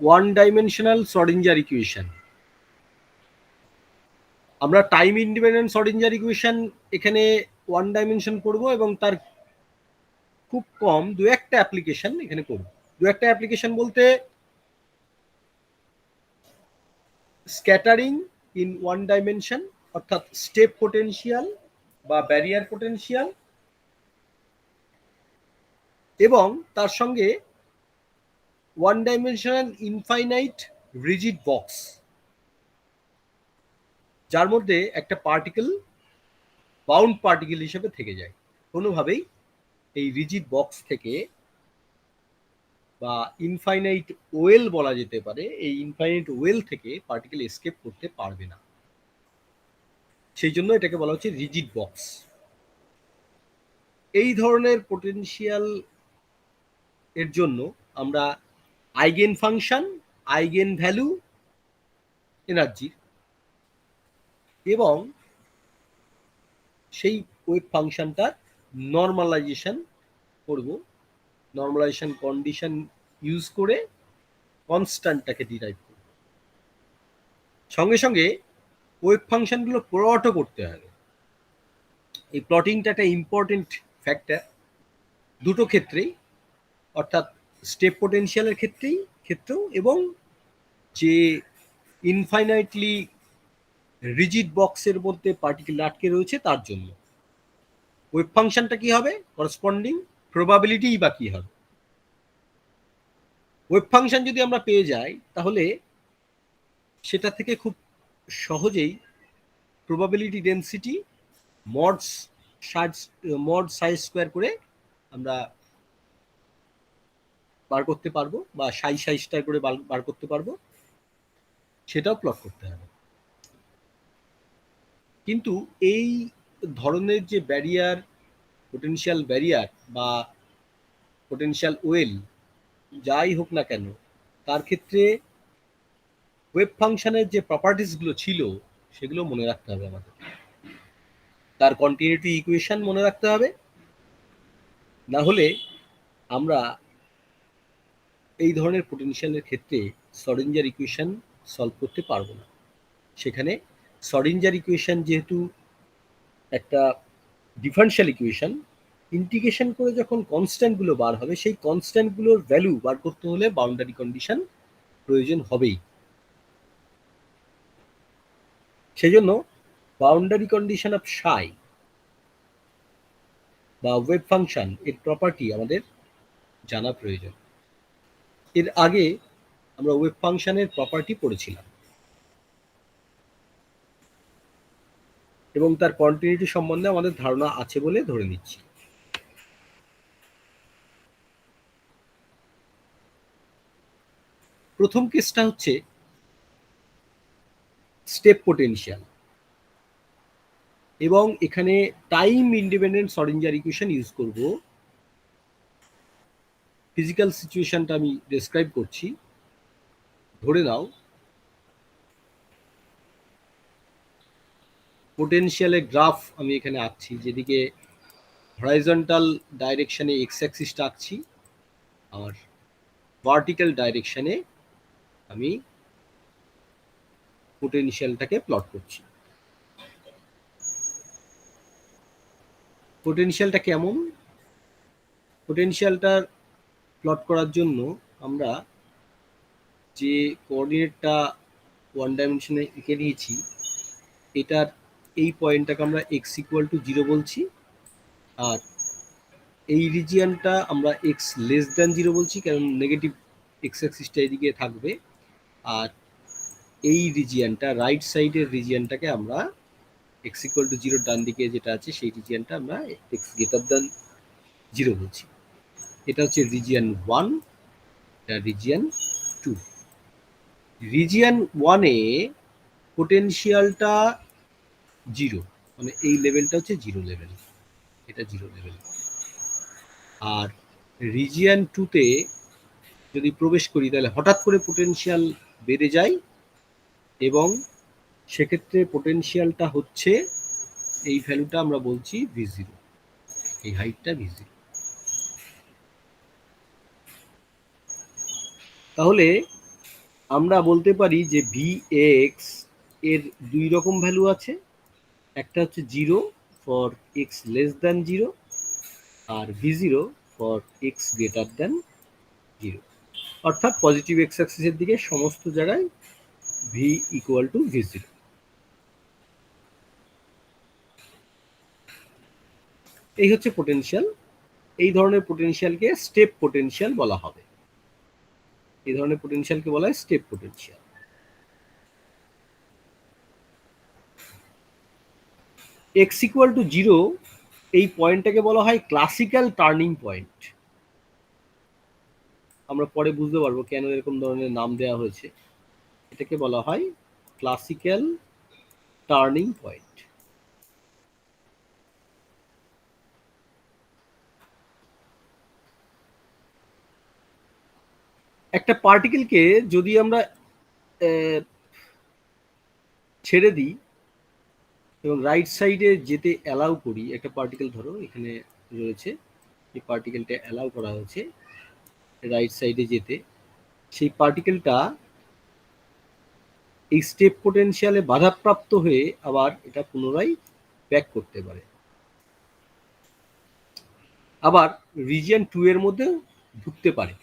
One dimensional Schrodinger equation. আমরা time independent Schrodinger equation এখানে one dimension করব এবং তার খুব কম দু একটা অ্যাপ্লিকেশন এখানে করব। দু একটা অ্যাপ্লিকেশন বলতে স্ক্যাটারিং ইন ওয়ান ডাইমেনশন, অর্থাৎ স্টেপ পোটেনশিয়াল বা ব্যারিয়ার পোটেনশিয়াল, এবং তার সঙ্গে one dimensional infinite rigid box, যার মধ্যে একটা পার্টিকেল বাউন্ড পার্টিকেল হিসেবে থেকে যায়। কোনোভাবেই এই রিজিড বক্স থেকে বা ইনফাইনাইট ওয়েল বলা যেতে পারে, এই ইনফাইনাইট ওয়েল থেকে পার্টিকেল এসকেপ করতে পারবে না, সেই জন্য এটাকে বলা হচ্ছে রিজিড বক্স। এই ধরনের পোটেনশিয়াল এর জন্য আমরা eigen function, eigen value energy এবং সেই ওয়েভ ফাংশনটার নর্মালাইজেশন করব। নর্মালাইজেশন কন্ডিশন ইউজ করে কনস্ট্যান্টটাকে ডিরাইভ করব। সঙ্গে সঙ্গে ওয়েভ ফাংশনগুলো প্লটও করতে হবে। এই প্লটিংটা একটা ইম্পর্টেন্ট ফ্যাক্টর দুটো ক্ষেত্রেই, অর্থাৎ স্টেপ পোটেনশিয়ালের ক্ষেত্রেও এবং যে ইনফাইনাইটলি রিজিড বক্সের মধ্যে পার্টিকেল আটকে রয়েছে তার জন্য। ওয়েভ ফাংশনটা কি হবে, করসপন্ডিং প্রবাবিলিটিই বা কি হবে। ওয়েভ ফাংশন যদি আমরা পেয়ে যাই তাহলে সেটা থেকে খুব সহজেই প্রবাবিলিটি ডেন্সিটি মড সাই স্কোয়ার করে আমরা বার করতে পারবো, বা সাই স্টার করে বার করতে পারবো, সেটাও প্লট করতে হবে। কিন্তু এই ধরনের যে ব্যারিয়ার, পোটেনশিয়াল ব্যারিয়ার বা পোটেনশিয়াল ওয়েল যাই হোক না কেন, তার ক্ষেত্রে ওয়েভ ফাংশনের যে প্রপার্টিসগুলো ছিল সেগুলো মনে রাখতে হবে আমাদের। তার কন্টিনিউটি ইকুয়েশন মনে রাখতে হবে, না হলে আমরা এই ধরনের পোটেনশিয়ালের ক্ষেত্রে শ্রোডিঞ্জার ইকুয়েশন সলভ করতে পারবো না। সেখানে শ্রোডিঞ্জার ইকুয়েশন যেহেতু একটা ডিফারেনশিয়াল ইকুয়েশন, ইন্টিগ্রেশন করে যখন কনস্ট্যান্টগুলো বার হবে, সেই কনস্ট্যান্টগুলোর ভ্যালু বার করতে হলে বাউন্ডারি কন্ডিশন প্রয়োজন হবেই। সেই জন্য বাউন্ডারি কন্ডিশন অফ সাই বা ওয়েভ ফাংশন এর প্রপার্টি আমাদের জানা প্রয়োজন। এর আগে আমরা ওয়েভ ফাংশনের প্রপার্টি পড়েছিলাম এবং তার কন্টিনিউটি সম্বন্ধে আমাদের ধারণা আছে বলে ধরে নিচ্ছি। প্রথম কেসটা হচ্ছে স্টেপ পোটেনশিয়াল, এবং এখানে time independent Schrodinger equation use করব। ফিজিক্যাল সিচুয়েশনটা আমি ডেসক্রাইব করছি। ধরে নাও পোটেনশিয়ালের গ্রাফ আমি এখানে আঁকছি, যেদিকে হরাইজন্টাল ডাইরেকশনে এক্স অ্যাক্সিসটা আঁকছি আর ভার্টিক্যাল ডাইরেকশনে আমি পোটেনশিয়ালটাকে প্লট করছি। পোটেনশিয়ালটা কেমন, পোটেনশিয়ালটা প্লট করার জন্য আমরা যে কোঅর্ডিনেটটা ওয়ান ডাইমেনশনে এঁকে নিয়েছি, এটার এই পয়েন্টটাকে আমরা এক্স ইকুয়াল টু 0 বলছি, আর এই রিজিয়ানটা আমরা এক্স লেস দ্যান 0 বলছি, কারণ নেগেটিভ এক্স অ্যাক্সিসটা এদিকে থাকবে। আর এই রিজিয়ানটা, রাইট সাইডের রিজিয়ানটাকে আমরা এক্স ইকুয়াল টু 0 ডান দিকে যেটা আছে সেই রিজিয়ানটা আমরা এক্স গ্রেটার দ্যান 0 বলছি। এটা হচ্ছে রিজিয়ান 1, এটা রিজিয়ান 2। রিজিয়ান 1-এ পোটেনশিয়ালটা 0, মানে এই লেভেলটা হচ্ছে 0 লেভেল, এটা 0 লেভেল। আর রিজিয়ান 2-তে যদি প্রবেশ করি তাহলে হঠাৎ করে পোটেনশিয়াল বেড়ে যায়, এবং সেক্ষেত্রে পোটেনশিয়ালটা হচ্ছে এই ভ্যালুটা আমরা বলছি V0, এই হাইটটা V0। তাহলে আমরা বলতে পারি যে ভি এক্স এর দুই রকম ভ্যালু আছে, একটা হচ্ছে 0 ফর এক্স লেস দ্যান 0 আর V 0 for x greater than 0, অর্থাৎ পজিটিভ এক্স অ্যাক্সিসের দিকে সমস্ত জায়গায় ভি ইকুয়াল টু ভি 0। এই হচ্ছে পোটেনশিয়াল। এই ধরনের পোটেনশিয়ালকে স্টেপ পোটেনশিয়াল বলা হবে। এই ধরনের পোটেনশিয়ালকে বলা হয় step potential. X equal to 0 এই পয়েন্টটাকে বলা হয় ক্লাসিক্যাল টার্নিং পয়েন্ট। আমরা পরে বুঝতে পারবো কেন এরকম ধরনের নাম দেওয়া হয়েছে। এটাকে বলা হয় ক্লাসিক্যাল টার্নিং পয়েন্ট। একটা পার্টিকেলকে যদি আমরা ছেড়ে দিই এবং রাইট সাইডে যেতে অ্যালাউ করি, একটা পার্টিকেল ধরো এখানে রয়েছে, এই পার্টিকেলটা অ্যালাউ করা হয়েছে রাইট সাইডে যেতে, সেই পার্টিকেলটা এই স্টেপ পোটেনশিয়ালে বাধাপ্রাপ্ত হয়ে আবার এটা পুনরায় ব্যাক করতে পারে, আবার রিজিয়ন 2 এর মধ্যেও ঢুকতে পারে।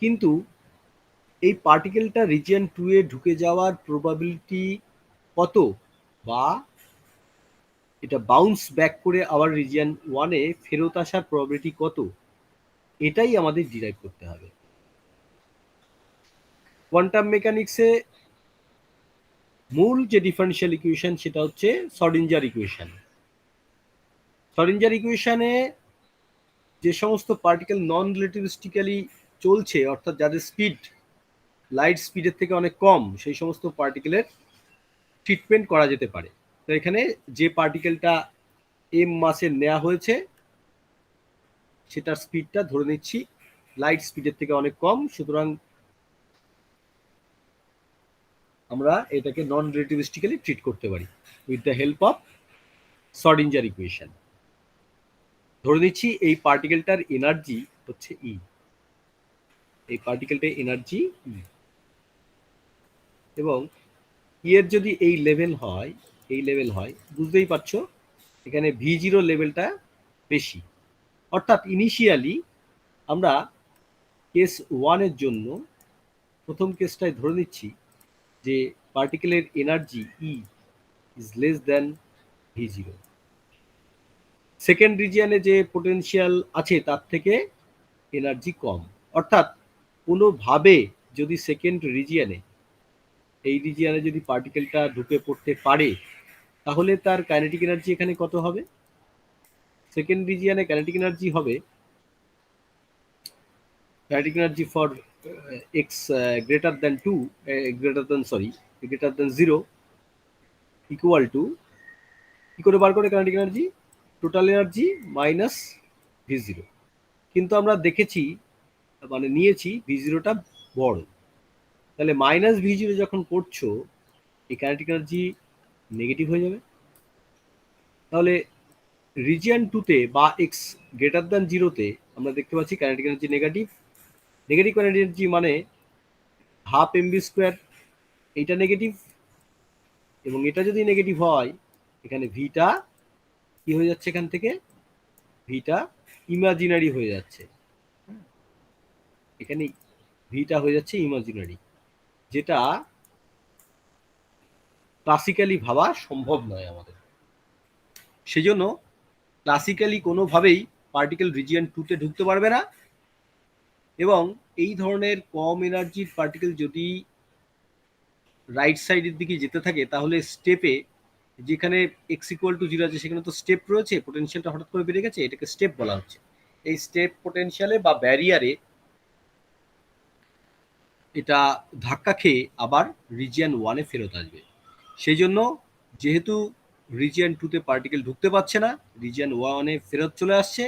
কিন্তু এই পার্টিকেলটা রিজিয়ন 2 এ ঢুকে যাওয়ার প্রবাবিলিটি কত, বা এটা বাউন্স ব্যাক করে আবার রিজিয়ন 1 এ ফেরত আসার প্রবাবিলিটি কত, এটাই আমাদের ডিরাইভ করতে হবে। কোয়ান্টাম মেকানিক্সে মূল যে ডিফারেনশিয়াল ইকুয়েশন সেটা হচ্ছে শ্রোডিঞ্জার ইকুয়েশন। শ্রোডিঞ্জার ইকুয়েশনে যে সমস্ত পার্টিকেল নন রিলেটিভিস্টিক্যালি চলছে, অর্থাৎ যাদের স্পিড লাইট স্পিডের থেকে অনেক কম, সেই সমস্ত পার্টিকেলের ট্রিটমেন্ট করা যেতে পারে। তো এখানে যে পার্টিকেলটা এম মাসের নেওয়া হয়েছে সেটার স্পিডটা ধরে নিচ্ছি লাইট স্পিডের থেকে অনেক কম, সুতরাং আমরা এটাকে নন রিলেটিভিস্টিক্যালি ট্রিট করতে পারি with the help of Schrodinger equation. ধরে নিচ্ছি এই পার্টিকেলটার এনার্জি হচ্ছে ই, এই পার্টিকেলটার এনার্জি ই, এবং এর যদি এই লেভেল হয়, এই লেভেল হয়, বুঝতেই পারছো এখানে ভি 0 লেভেলটা বেশি। অর্থাৎ ইনিশিয়ালি আমরা কেস 1 এর জন্য প্রথম কেসটায় ধরে নিচ্ছি যে পার্টিকেলের energy E is less than V 0। Second রিজিয়নে যে পোটেনশিয়াল আছে তার থেকে এনার্জি কম, অর্থাৎ কোনোভাবে যদি সেকেন্ড রিজিয়নে, এই রিজিয়নে যদি পার্টিকেলটা ঢুকে পড়তে পারে তাহলে তার কাইনেটিক এনার্জি এখানে কত হবে? সেকেন্ড রিজিয়নে কাইনেটিক এনার্জি হবে, kinetic energy for x greater than 2, greater than 0 equal to, কি করে বার করে kinetic energy? Total energy minus V 0। কিন্তু আমরা দেখেছি, মানে নিয়েছি ভি 0টা বড়, তাহলে মাইনাস ভি 0 যখন করছো এই কাইনেটিক এনার্জি নেগেটিভ হয়ে যাবে। তাহলে রিজিয়ন 2 তে বা এক্স গ্রেটার দ্যান 0-তে আমরা দেখতে পাচ্ছি kinetic energy negative. Negative kinetic energy মানে হাফ এমবি স্কোয়ার, এইটা নেগেটিভ, এবং এটা যদি নেগেটিভ হয় এখানে ভিটা কি হয়ে যাচ্ছে, এখান থেকে ভিটা ইমাজিনারি হয়ে যাচ্ছে, এখানে ভিটা হয়ে যাচ্ছে ইমাজিনারি, যেটা ক্লাসিক্যালি ভাবা সম্ভব নয় আমাদের। সেজন্য ক্লাসিক্যালি কোনোভাবেই পার্টিকেল রিজিয়ন 2-তে ঢুকতে পারবে না, এবং এই ধরনের কম এনার্জির পার্টিকেল যদি রাইট সাইডের দিকে যেতে থাকে তাহলে স্টেপে, যেখানে এক্স ইকুয়াল টু 0 আছে সেখানে তো স্টেপ রয়েছে, পোটেনশিয়ালটা হঠাৎ করে বেড়ে গেছে, এটাকে স্টেপ বলা হচ্ছে। এই স্টেপ পোটেনশিয়ালে বা ব্যারিয়ারে এটা ধাক্কা খেয়ে আবার রিজিয়ন 1-এ ফেরত আসবে। সেই জন্য যেহেতু রিজিয়ন 2-তে পার্টিকেল ঢুকতে পারছে না, রিজিয়ন 1-এ ফেরত চলে আসছে,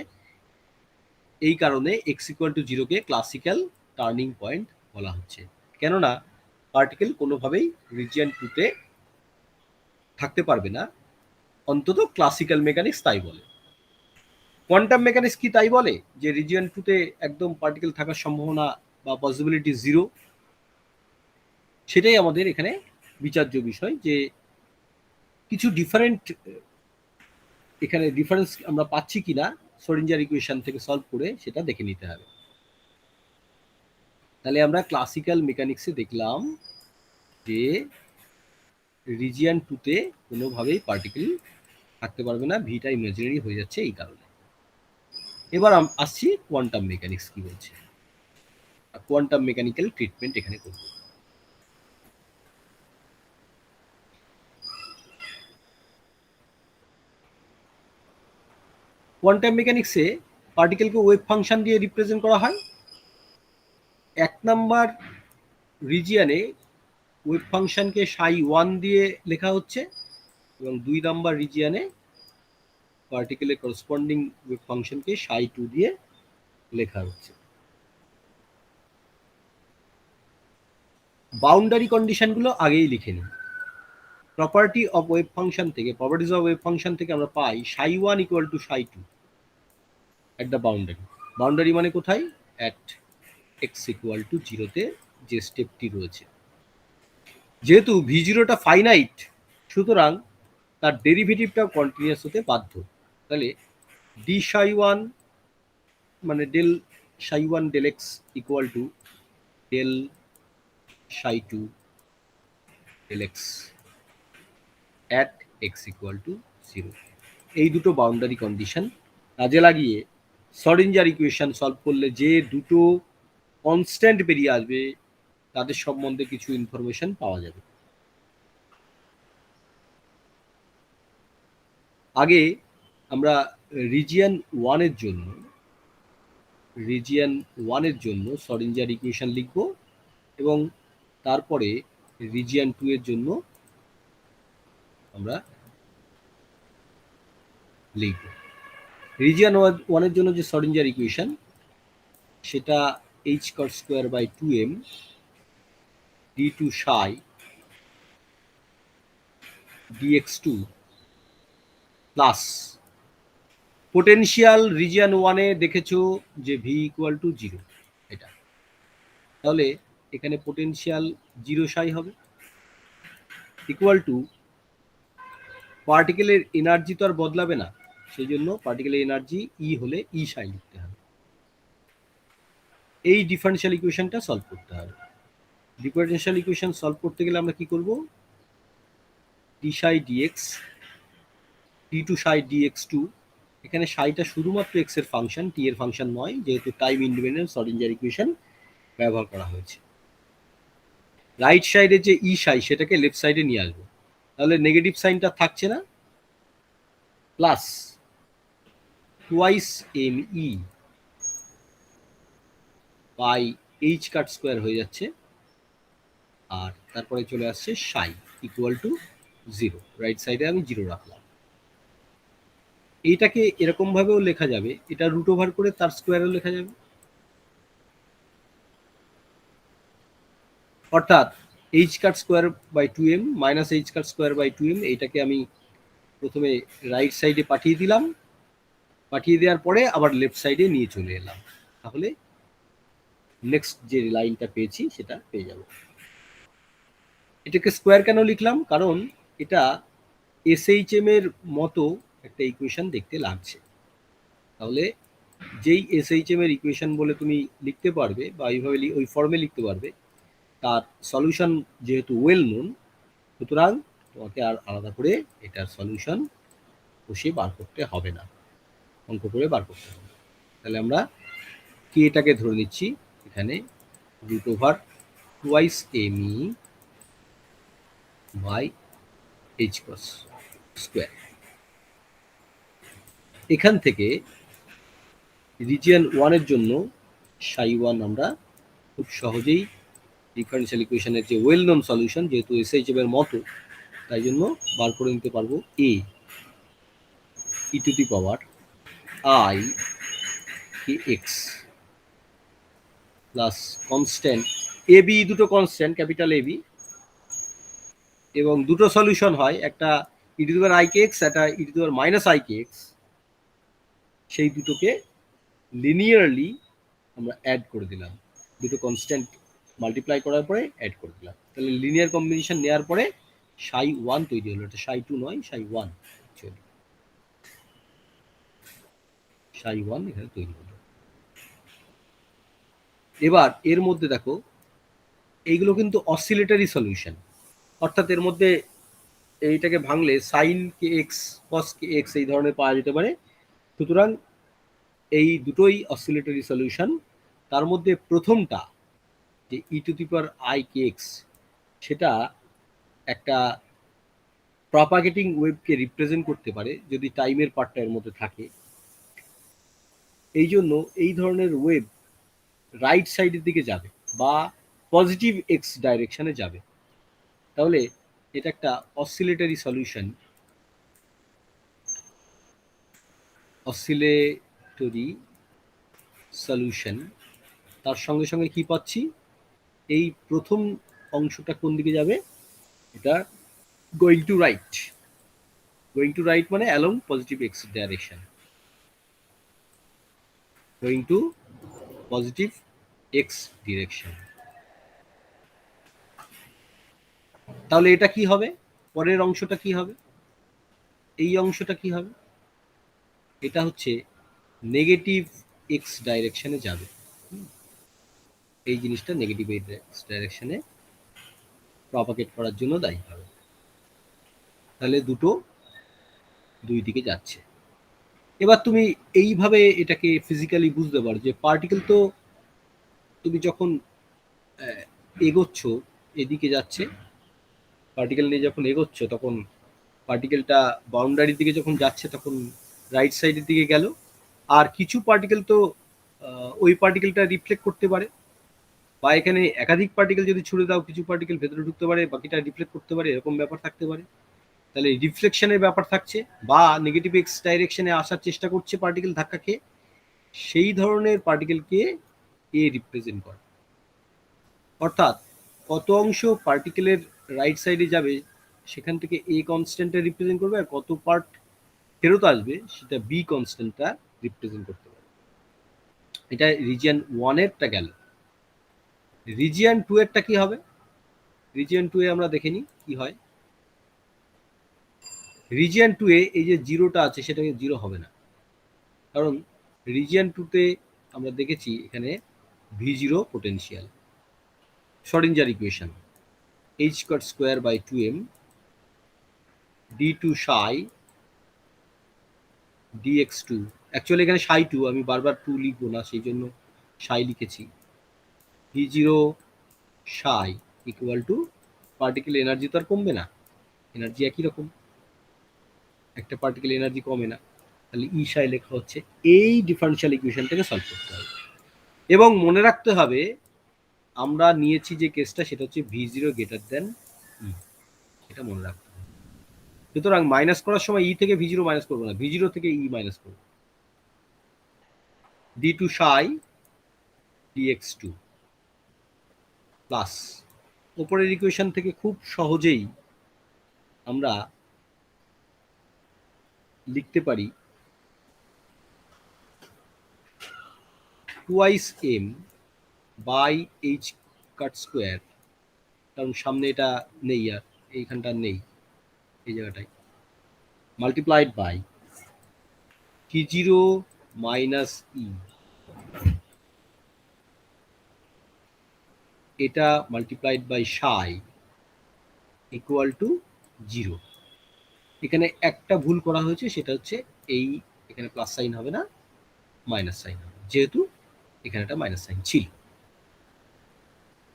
এই কারণে এক্স ইকুয়াল টু 0-কে ক্লাসিক্যাল টার্নিং পয়েন্ট বলা হচ্ছে, কেননা পার্টিকেল কোনোভাবেই রিজিয়ন 2-তে থাকতে পারবে না, অন্তত ক্লাসিক্যাল মেকানিক্স তাই বলে। কোয়ান্টাম মেকানিক্স কি তাই বলে যে রিজিয়ন 2 তে একদম পার্টিকেল থাকার সম্ভাবনা বা পসিবিলিটি 0? সেটাই আমাদের এখানে বিচার্য বিষয়, যে কিছু ডিফারেন্ট এখানে ডিফারেন্স আমরা পাচ্ছি কিনা শ্রোডিঞ্জার ইকুয়েশন থেকে সলভ করে সেটা দেখে নিতে হবে। তাহলে আমরা ক্লাসিক্যাল মেকানিক্সে দেখলাম যে রিজিয়ন 2 তে কোনোভাবেই পার্টিকেল থাকতে পারবে না, ভিটা ইমাজিনারি হয়ে যাচ্ছে এই কারণে। এবার আসছি কোয়ান্টাম মেকানিক্স কি বলছে, কোয়ান্টাম মেকানিক্যাল ট্রিটমেন্ট এখানে করব। কোয়ান্টাম মেকানিক্সে পার্টিকেলকে ওয়েভ ফাংশন দিয়ে রিপ্রেজেন্ট করা হয়। 1 নাম্বার রিজিয়নে ওয়েভ ফাংশনকে ψ1 দিয়ে লেখা হচ্ছে এবং 2 নাম্বার রিজিয়নে পার্টিকেলের করসপন্ডিং ওয়েভ ফাংশনকে ψ2 দিয়ে লেখা হচ্ছে। বাউন্ডারি কন্ডিশনগুলো আগেই লিখে নিই। প্রপার্টি অফ ওয়েভ ফাংশন থেকে, প্রপার্টিজ অফ ওয়েভ ফাংশন থেকে আমরা পাই ψ1 equal to ψ2 at the boundary. Boundary মানে কোথায়? অ্যাট x ইকুয়াল টু 0 তে যে স্টেপটি রয়েছে। যেহেতু v0টা ফাইনাইট, সুতরাং তার ডেরিভেটিভটাও কন্টিনিউয়াস হতে বাধ্য। তাহলে d ψ1 মানে del ψ1 del x equal to del ψ2 del x at x equal to 0। এই দুটো বাউন্ডারি কন্ডিশন কাজে লাগিয়ে শ্রোডিঞ্জার ইকুয়েশন সলভ করলে যে দুটো কনস্ট্যান্ট বেরিয়ে আসবে তাদের সম্বন্ধে কিছু ইনফরমেশন পাওয়া যাবে। আগে আমরা রিজিয়ন 1 এর জন্য শ্রোডিঞ্জার ইকুয়েশন লিখব এবং তারপরে রিজিয়ন 2 এর জন্য আমরা লিখব। রিজিয়ন 1 এর জন্য যে শ্রোডিঞ্জার ইকুয়েশন সেটা h cot square by 2m d2 psi dx2 plus potential region 1 এ দেখেছো যে v ইকুয়াল টু 0, এটা তাহলে এখানে পোটেনশিয়াল 0 psi হবে ইকুয়াল টু পার্টিকেলের এনার্জি তো আর বদলাবে না, সেই জন্য পার্টিকেলের এনার্জি ই হলে ই psi লিখতে হবে। এই ডিফারেনশিয়াল ইকুয়েশনটা সলভ করতে হবে। ডিফারেনশিয়াল ইকুয়েশন সলভ করতে গেলে আমরা কি করব? d psi dx d2 psi dx2, এখানে সাইটা শুধুমাত্র x এর ফাংশন, t এর ফাংশন নয়, যেহেতু টাইম ইন্ডিপেন্ডেন্ট শ্রোডিঞ্জার ইকুয়েশন ব্যবহার করা হয়েছে। রাইট সাইডে যে ই সাই সেটাকে লেফট সাইডে নিয়ে আসবো, তাহলে নেগেটিভ সাইনটা থাকছে না, plus twice m e by h cut square হয়ে যাচ্ছে, আর তারপরে চলে আসছে সাই ইকুয়াল টু 0। রাইট সাইডে আমি 0 রাখলাম। এইটাকে এরকম ভাবেও লেখা যাবে, এটা রুট ওভার করে তার স্কোয়ারও লেখা যাবে, অর্থাৎ h cut square by 2m minus h cut square by 2m। এইটাকে আমি প্রথমে রাইট সাইডে পাঠিয়ে দিলাম, পাঠিয়ে দেওয়ার পরে আবার লেফট সাইডে নিয়ে চলে এলাম, তাহলে নেক্সট যে লাইনটা পেয়েছি সেটা পেয়ে যাব। এটাকে স্কোয়ার কেন লিখলাম? কারণ এটা এসএইচএম এর মতো একটা ইকুয়েশন দেখতে লাগছে। তাহলে যেই এসএইচএম এর ইকুয়েশন বলে তুমি লিখতে পারবে বা এইভাবে ওই ফর্মে লিখতে পারবে, তার সলিউশন যেহেতু ওয়েল নোন, সুতরাং তোমাকে আর আলাদা করে এটার সলিউশন বসে বার করতে হবে না, অঙ্ক করে বার করতে হবে। তাহলে আমরা কি এটাকে ধরে নিচ্ছি এখানে root over twice m e by h cross square. এখান থেকে রিজিয়ন 1 এর জন্য ψ1 আমরা খুব সহজেই ডিফারেনশিয়াল ইকুয়েশনের যে ওয়েল নোন সলিউশন, যেহেতু এসএইচএম এর মতো, তাই জন্য বার করে নিতে পারবো a e to the power i kx plus constant A B, দুটো কনস্ট্যান্ট ক্যাপিটাল এ বি, এবং দুটো সলিউশন হয়, একটা e to the power i kx, একটা e to the power minus i kx, সেই দুটোকে লিনিয়ারলি আমরা অ্যাড করে দিলাম, দুটো কনস্ট্যান্ট মাল্টিপ্লাই করার পরে অ্যাড করে দিলাম, তাহলে লিনিয়ার কম্বিনেশন নেওয়ার পরে সাই 1 তৈরি হলো। এটা সাই 2 নয়, সাই 1 অ্যাকচুয়ালি, সাই 1 এখানে তৈরি হলো। এবার এর মধ্যে দেখো এইগুলো কিন্তু অসিলেটরি সলিউশন, অর্থাৎ এর মধ্যে এইটাকে ভাঙলে সাইন কে এক্স কস কে এক্স এই ধরনের পাওয়া যেতে পারে। সুতরাং এই দুটোই অসিলেটরি সলিউশন। তার মধ্যে প্রথমটা যে e to the power i k x, সেটা একটা প্রপাগেটিং ওয়েভকে রিপ্রেজেন্ট করতে পারে যদি টাইমের পার্টটা এর মধ্যে থাকে। এই জন্য এই ধরনের ওয়েভ রাইট সাইডের দিকে যাবে বা পজিটিভ এক্স ডাইরেকশনে যাবে। তাহলে এটা একটা অসিলেটরি সলিউশন, অসিলেটরি সলিউশন। তার সঙ্গে সঙ্গে কি পাচ্ছি, এই প্রথম অংশটা কোন দিকে যাবে, এটা going to right, going to right মানে along positive x direction, going to positive x direction. তাহলে এটা কি হবে, পরের অংশটা কি হবে, এই অংশটা কি হবে, এটা হচ্ছে নেগেটিভ এক্স ডাইরেকশনে যাবে। এই জিনিসটা নেগেটিভ এক্স ডাইরেকশনে প্রপাগেট করার জন্য দায়ী হবে। তাহলে দুটো দুই দিকে যাচ্ছে। এবার তুমি এইভাবে এটাকে ফিজিক্যালি বুঝতে পারো যে পার্টিকেল তো তুমি যখন এগোচ্ছ এদিকে যাচ্ছে, পার্টিকেল নিয়ে যখন এগোচ্ছ তখন পার্টিকেলটা বাউন্ডারির দিকে যখন যাচ্ছে তখন রাইট সাইডের দিকে গেল। আর কিছু পার্টিকেল তো ওই পার্টিকেলটা রিফ্লেক্ট করতে পারে, বা এখানে একাধিক পার্টিকেল যদি ছুড়ে দাও কিছু পার্টিকেল ভেতরে ঢুকতে পারে, বাকিটা রিফ্লেক্ট করতে পারে, এরকম ব্যাপার থাকতে পারে। তাহলে রিফ্লেকশনের ব্যাপার থাকছে, বা নেগেটিভ এক্স ডাইরেকশনে আসার চেষ্টা করছে পার্টিকেল ধাক্কা খেয়ে, সেই ধরনের পার্টিকেলকে এ রিপ্রেজেন্ট করে। অর্থাৎ কত অংশ পার্টিকেলের রাইট সাইডে যাবে সেখান থেকে এ কনস্ট্যান্টটা রিপ্রেজেন্ট করবে, আর কত পার্ট ফেরত আসবে সেটা বি কনস্ট্যান্টটা রিপ্রেজেন্ট করতে পারে। এটা রিজিয়ন 1-এরটা গেল। রিজিয়ন 2-এরটা কি হবে, রিজিয়ন 2-এ আমরা দেখে নিই কি হয়। রিজিয়ন 2-এ এই যে জিরোটা আছে সেটাকে জিরো হবে না, কারণ রিজিয়ন 2-তে আমরা দেখেছি এখানে v zero potential, Schrodinger equation h square square by 2m d2 psi dx2, actually এখানে সাই 2, আমি বারবার 2 লিখবো না সেই জন্য সাই লিখেছি। ভি জিরো সাই ইকুয়াল টু পার্টিকেল এনার্জি তো আর কমবে না, এনার্জি একই রকম, একটা পার্টিকেল এনার্জি কমে না, তাহলে ই সাই লেখা হচ্ছে। এই ডিফারেন্সিয়াল ইকুয়েশনটাকে সলভ করতে হবে এবং মনে রাখতে হবে আমরা নিয়েছি যে কেসটা সেটা হচ্ছে ভি জিরো গ্রেটার দেন ই, এটা মনে রাখতে হবে। সুতরাং মাইনাস করার সময় ই থেকে ভি জিরো মাইনাস করবো না, ভি জিরো থেকে ই মাইনাস করবো, d two psi dx two plus ওপরের ইকুয়েশন থেকে খুব সহজেই আমরা লিখতে পারি twice m by h cut square, কারণ সামনে এটা নেই আর এইখানটা নেই, এই জায়গাটায় multiplied by t zero minus e, এটা multiplied by psi equal to zero. এখানে একটা ভুল করা হয়েছে, সেটা হচ্ছে এই এখানে প্লাস সাইন হবে না, মাইনাস সাইন হবে, যেহেতু এখানে একটা মাইনাস সাইন ছিল।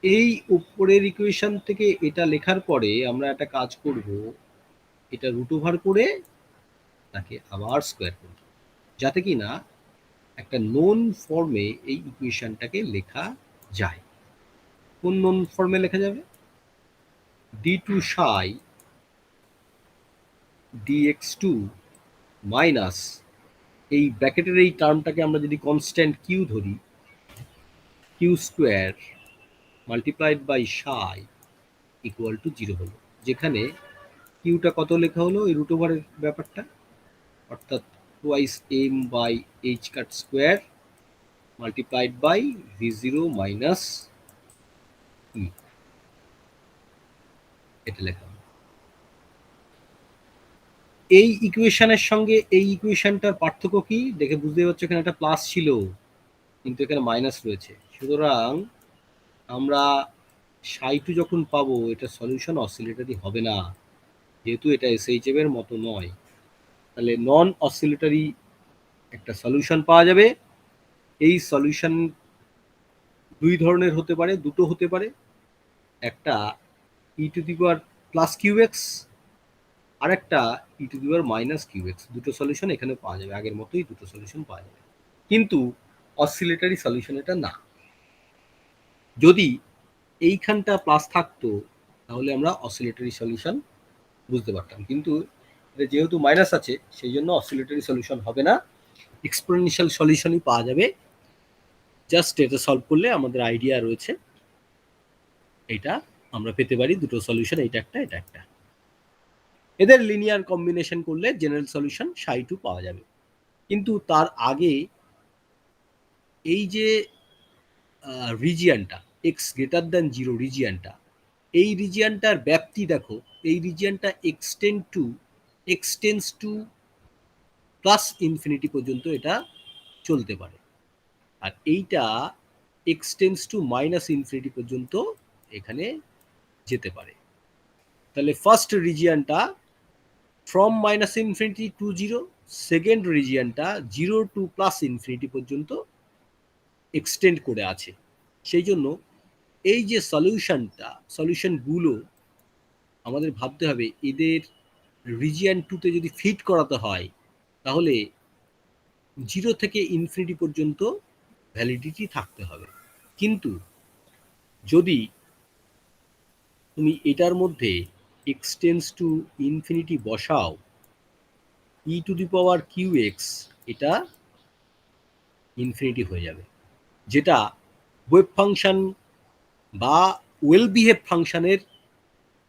এই উপরের ইকুয়েশন থেকে এটা লেখার পরে আমরা একটা কাজ করব, এটা রুট ওভার করে তাকে আবার স্কোয়ার করব, যাতে কি না একটা নোন ফর্মে এই ইকুয়েশনটাকে লেখা যায়। কোন নোন ফর্মে লেখা যাবে, d two psi dx two minus এই ব্র্যাকেটের এই টার্মটাকে আমরা যদি কনস্ট্যান্ট কিউ ধরি, q square multiplied by psi equal to zero হলো, যেখানে কিউটা কত লেখা হলো এই রুট ওভারের ব্যাপারটা, অর্থাৎ twice m by h cut square multiplied by v0 minus e, এটা লেখা। এই ইকুয়েশনের সঙ্গে এই ইকুয়েশনটার পার্থক্য কি দেখে বুঝতে পারছো, এখানে একটা প্লাস ছিল কিন্তু এখানে মাইনাস রয়েছে, সুতরাং আমরা সাই2 যখন পাবো এটা সলিউশন অসিলেটরি হবে না, যেহেতু এটা এসএইচএফ এর মতো নয়। তাহলে নন অসিলেটরি একটা সলিউশন পাওয়া যাবে। এই সলিউশন দুই ধরনের হতে পারে, দুটো হতে পারে, একটা e to the power plus qx আর একটা e to the power minus qx. দুটো সলিউশন এখানে পাওয়া যাবে, আগের মতোই দুটো সলিউশন পাওয়া যাবে, কিন্তু অসিলেটরি সলিউশন এটা না। যদি এইখানটা প্লাস থাকতো তাহলে আমরা অসিলেটরি সলিউশন বুঝতে পারতাম, কিন্তু এটা যেহেতু মাইনাস আছে সেই জন্য অসিলেটরি সলিউশন হবে না, এক্সপোনেনশিয়াল সলিউশনই পাওয়া যাবে। জাস্ট এটা সলভ করলে আমাদের আইডিয়া রয়েছে, এটা আমরা পেতে পারি দুটো সলিউশন, এটা একটা এটা একটা। এদের লিনিয়ার কম্বিনেশন করলে জেনারেল সলিউশন সাই2 পাওয়া যাবে। কিন্তু তার আগে এই যে রিজিয়ানটা এক্স গ্রেটার দ্যান 0 রিজিয়ানটা, এই রিজিয়ানটার ব্যাপ্তি দেখো, এই রিজিয়ানটা এক্সটেন্স টু প্লাস ইনফিনিটি পর্যন্ত এটা চলতে পারে, আর এইটা এক্সটেন্স টু মাইনাস ইনফিনিটি পর্যন্ত এখানে যেতে পারে। তাহলে ফার্স্ট রিজিয়ানটা from minus infinity to 0, second রিজিয়ানটা 0 টু প্লাস ইনফিনিটি পর্যন্ত এক্সটেন্ড করে আছে। সেই জন্য এই যে সলিউশনগুলো আমাদের ভাবতে হবে, এদের রিজিয়ান 2তে যদি ফিট করাতে হয় তাহলে 0 থেকে ইনফিনিটি পর্যন্ত ভ্যালিডিটি থাকতে হবে। কিন্তু যদি তুমি এটার মধ্যে এক্সটেন্স টু ইনফিনিটি বসাও, e to the power q x, এটা ইনফিনিটি হয়ে যাবে, যেটা ওয়েভ ফাংশন বা ওয়েল বিহেভ ফাংশনের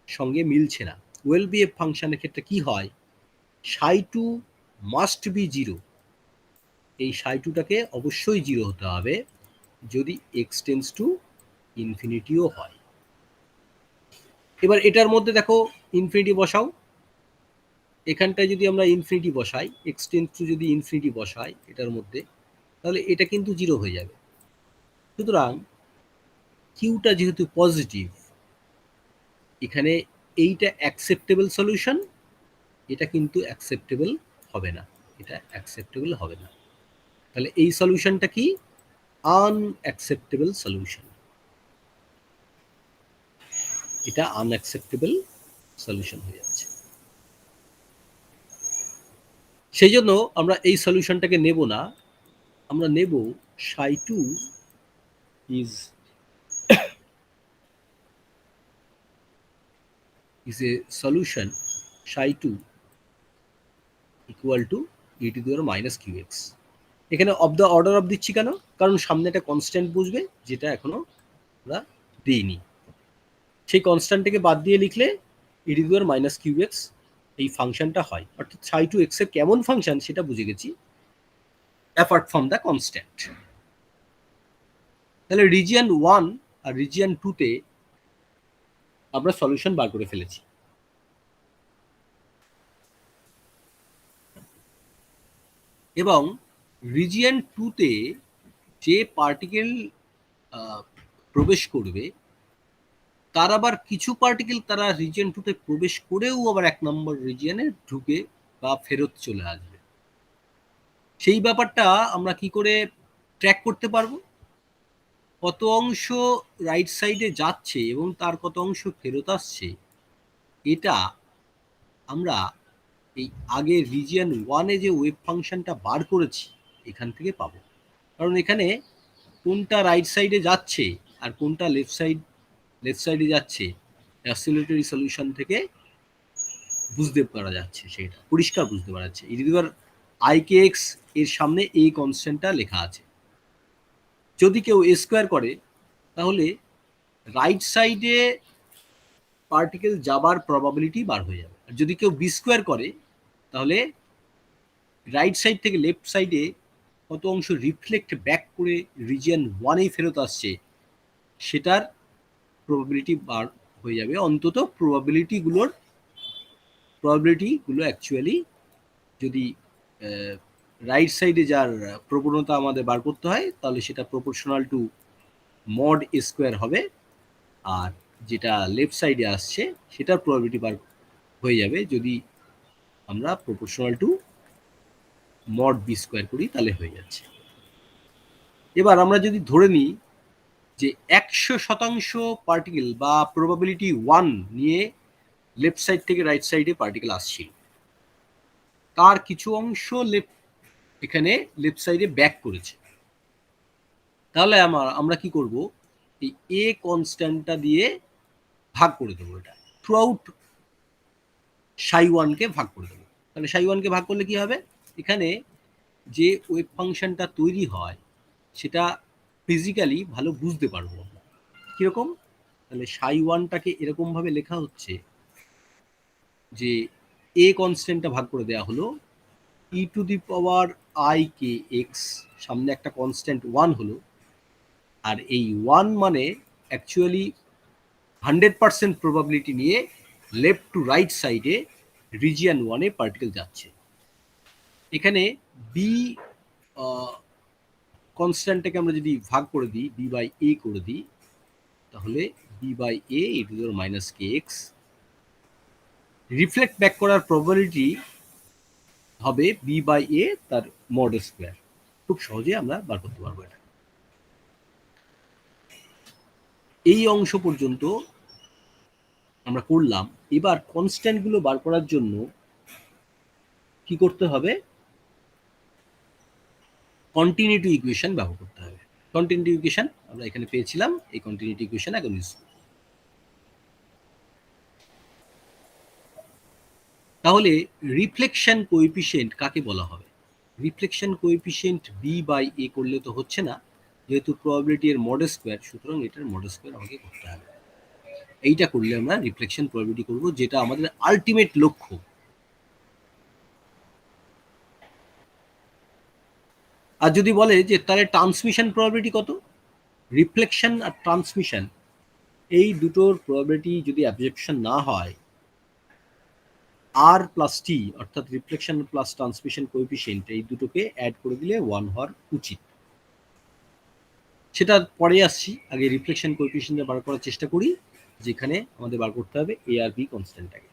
সঙ্গে মিলছে না। ওয়েল বিহেভ ফাংশনের ক্ষেত্রে কি হয়, সাই2 মাস্ট বি 0, এই সাই2টাকে অবশ্যই 0 হতে হবে যদি এক্সটেন্স টু ইনফিনিটিও হয়। এবার এটার মধ্যে দেখো ইনফিনিটি বসাও, এখানটায় যদি আমরা ইনফিনিটি বসাই, এক্সটেন্স টু যদি ইনফিনিটি বসাই এটার মধ্যে, তাহলে এটা কিন্তু 0 হয়ে যাবে। সুতরাং কিউটা যেহেতু পজিটিভ, এখানে এইটা অ্যাকসেপ্টেবল সলিউশন, এটা কিন্তু অ্যাকসেপ্টেবল হবে না, এটা অ্যাকসেপ্টেবল হবে না। তাহলে এই সলিউশনটা কি, আনঅ্যাকসেপ্টেবল সলিউশন, এটা আনঅ্যাকসেপ্টেবল সলিউশন হয়ে যাচ্ছে। সেই জন্য আমরা এই সলিউশনটাকে নেব না, আমরা নেব সাই2 is a solution psi2 equal to e to the power minus qx। এখানে অফ দ্য অর্ডার অফ দিচ্ছি কেন, কারণ সামনে একটা কনস্ট্যান্ট বুঝবে যেটা এখনো আমরা দিইনি, সেই কনস্ট্যান্টটাকে বাদ দিয়ে লিখলে e to the power minus qx এই ফাংশনটা হয়, অর্থাৎ psi2 x এর কেমন ফাংশন সেটা বুঝে গেছি অ্যাপার্ট ফ্রম দ্য কনস্ট্যান্ট। তাহলে রিজিয়ন 1 আর রিজিয়ন 2তে আমরা সলিউশন বার করে ফেলেছি। এবং রিজিয়ন 2তে যে পার্টিকেল প্রবেশ করবে তার আবার কিছু পার্টিকেল তারা রিজিয়ন 2তে প্রবেশ করেও আবার 1 নম্বর রিজিয়নে ঢুকে বা ফেরত চলে আসবে। সেই ব্যাপারটা আমরা কি করে ট্র্যাক করতে পারবো, কত অংশ রাইট সাইডে যাচ্ছে এবং তার কত অংশ ফেরত আসছে, এটা আমরা এই আগে রিজিয়ন 1-এ যে ওয়েভ ফাংশনটা বার করেছি এখান থেকে পাবো। কারণ এখানে কোনটা রাইট সাইডে যাচ্ছে আর কোনটা লেফট সাইডে যাচ্ছে অ্যাসিলেটরি সলিউশন থেকে বুঝতে পারা যাচ্ছে, সেটা পরিষ্কার বুঝতে পারা যাচ্ছে। এবার আইকেএক্স এর সামনে এই কনস্ট্যান্টটা লেখা আছে, যদি কেউ এ স্কোয়ার করে তাহলে রাইট সাইডে পার্টিকেল যাবার প্রবাবিলিটি বার হয়ে যাবে, আর যদি কেউ বি স্কোয়ার করে তাহলে রাইট সাইড থেকে লেফট সাইডে কত অংশ রিফ্লেক্ট ব্যাক করে রিজিয়ন ওয়ানেই ফেরত আসছে সেটার প্রবাবিলিটি বার হয়ে যাবে। অন্তত প্রবাবিলিটিগুলো অ্যাকচুয়ালি যদি রাইট সাইডে যার প্রবণতা আমাদের বার করতে হয় তাহলে সেটা প্রপোর্শনাল টু মড স্কোয়ার হবে, আর যেটা লেফট সাইডে আসছে সেটার প্রবাবিলিটি বার হয়ে যাবে যদি আমরা proportional to mod b square করি তাহলে হয়ে যাচ্ছে। এবার আমরা যদি ধরে নিই যে 100% পার্টিকেল বা প্রবাবিলিটি 1 নিয়ে লেফট সাইড থেকে রাইট সাইডে পার্টিকেল আসছিল, তার কিছু অংশ এখানে লেফট সাইডে ব্যাক করেছে, তাহলে আমরা কি করব, এই এ কনস্ট্যান্টটা দিয়ে ভাগ করে দেবো, এটা থ্রু আউট সাই1 কে ভাগ করে দেবো। তাহলে সাই1 কে ভাগ করলে কি হবে, এখানে যে ওয়েভ ফাংশনটা তৈরি হয় সেটা ফিজিক্যালি ভালো বুঝতে পারবো আমরা কিরকম। তাহলে সাই1টাকে এরকম ভাবে লেখা হচ্ছে যে এ কনস্ট্যান্টটা ভাগ করে দেওয়া হলো e to the power i k x, সামনে একটা কনস্ট্যান্ট 1 হলো, আর এই 1 মানে অ্যাকচুয়ালি 100% প্রবাবিলিটি নিয়ে লেফট টু রাইট সাইডে রিজিয়ন 1-এ পার্টিকেল যাচ্ছে। এখানে বি কনস্ট্যান্টটাকে আমরা যদি ভাগ করে দিই, বি বাই এ করে দিই, তাহলে b by a e to the power minus k x, reflect back করার প্রবাবিলিটি হবে বি বাই এ তার মড স্কোয়ার। খুব সহজে আমরা বার করতে পারবো এটা। এই অংশ পর্যন্ত আমরা করলাম। এবার কনস্ট্যান্ট গুলো বার করার জন্য কি করতে হবে, কন্টিনিউটি ইকুয়েশন ব্যবহার করতে হবে। কন্টিনিউটি ইকুয়েশন আমরা এখানে পেয়েছিলাম, এই কন্টিনিউটি ইকুয়েশন এখন ইউজ। তাহলে রিফ্লেকশন কোএফিসিয়েন্ট কাকে বলা হবে? রিফ্লেকশন কোএফিসিয়েন্ট বি বাই এ করলে তো হচ্ছে না, যেহেতু প্রবাবিলিটি এর মড স্কোয়ার, সুতরাং এটার মড স্কোয়ার আমাকে করতে হবে। এইটা করলে আমরা রিফ্লেকশন প্রবাবিলিটি করব, যেটা আমাদের আলটিমেট লক্ষ্য। আর যদি বলে যে তাহলে ট্রান্সমিশন প্রবাবিলিটি কত, রিফ্লেকশন আর ট্রান্সমিশন এই দুটোর প্রবাবিলিটি যদি অ্যাবজর্পশন না হয়, আর প্লাস টি অর্থাৎ রিফ্লেকশন প্লাস ট্রান্সমিশন কোএফিসিয়েন্ট এই দুটোকে অ্যাড করে দিলে 1 হওয়ার উচিত। সেটা পরে আসছি, আগে রিফ্লেকশন কোএফিসিয়েন্ট বার করার চেষ্টা করি, যেখানে আমাদের বার করতে হবে এ আর বি কনস্ট্যান্টটাকে।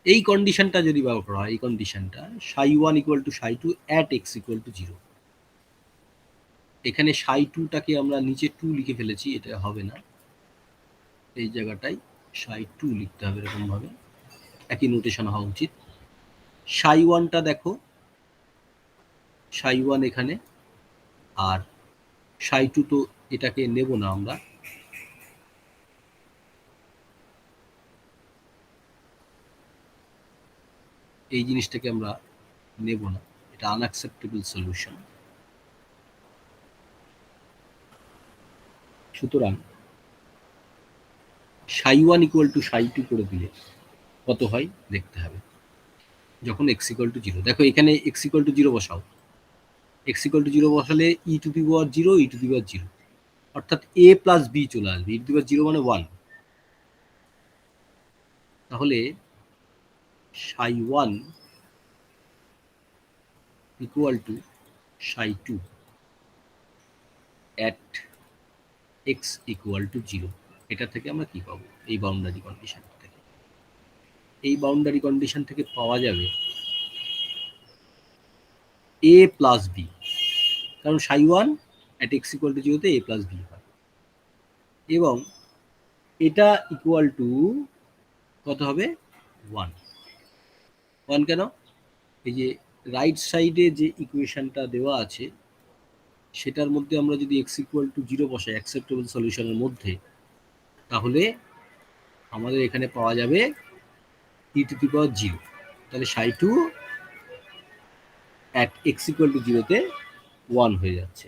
এই কন্ডিশনটা যদি ব্যবহার করা হয়, এই কন্ডিশনটা psi one equal to psi two at x equal to 0, এখানে সাই2টাকে আমরা নিচে 2 লিখে ফেলেছি, এটা হবে না, এই জায়গাটায় সাই2 লিখতে হবে, এরকম ভাবে একই নোটেশন হওয়া উচিত। সাই1টা দেখো, সাই1 এখানে, আর সাই2 তো এটাকে নেব না আমরা, এই জিনিসটাকে আমরা নেব না, এটা আনঅ্যাকসেপ্টেবল সলিউশন। সুতরাং সাই1 ইকুয়াল টু সাই2 করে দিলে কত হয় দেখতে হবে, যখন এক্স ইকুয়াল টু 0। দেখো এখানে এক্স ইকুয়াল টু 0 বসাও, এক্স ইকুয়াল টু 0 বসালে ই to the power 0 E to the পাওয়ার 0, অর্থাৎ এ প্লাস বি চলে আসবে, ই টু দি পাওয়ার 0 মানে 1। তাহলে psi one equal to psi two at x equal to 0, এটা থেকে আমরা কি পাবো, এই বাউন্ডারি কন্ডিশন থেকে, এই বাউন্ডারি কন্ডিশন থেকে পাওয়া যাবে এ প্লাস বি, কারণ psi one at x equal to 0-তে এ প্লাস বি হয়, এবং এটা ইকুয়াল টু কত হবে, 1। 1 কেন, এই যে রাইট সাইডে যে ইকুয়েশনটা দেওয়া আছে সেটার মধ্যে আমরা যদি এক্স ইকুয়াল টু 0 বসাই অ্যাকসেপ্টেবল সলিউশনের মধ্যে, তাহলে আমাদের এখানে পাওয়া যাবে ই টু দি পাওয়ার 0, তাহলে সাই2 অ্যাট এক্স ইকুয়াল টু 0-তে 1 হয়ে যাচ্ছে।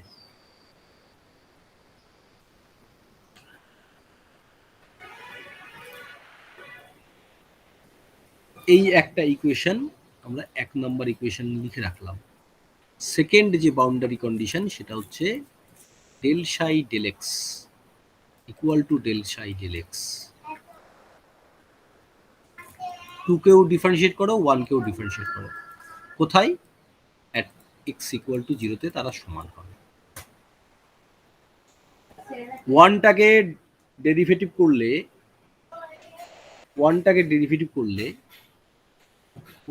এই একটা ইকুয়েশন আমরা 1 নম্বর ইকুয়েশন লিখে রাখলাম। সেকেন্ড যে বাউন্ডারি কন্ডিশন সেটা হচ্ছে del psi del x equal to del psi del x. 2 কেও ডিফারেন্সিয়েট করো, 1 কেও ডিফারেন্সিয়েট করো। কোথায়? অ্যাট এক্স ইকুয়াল টু 0 তে তারা সমান হবে। 1টাকে ডেরিভেটিভ করলে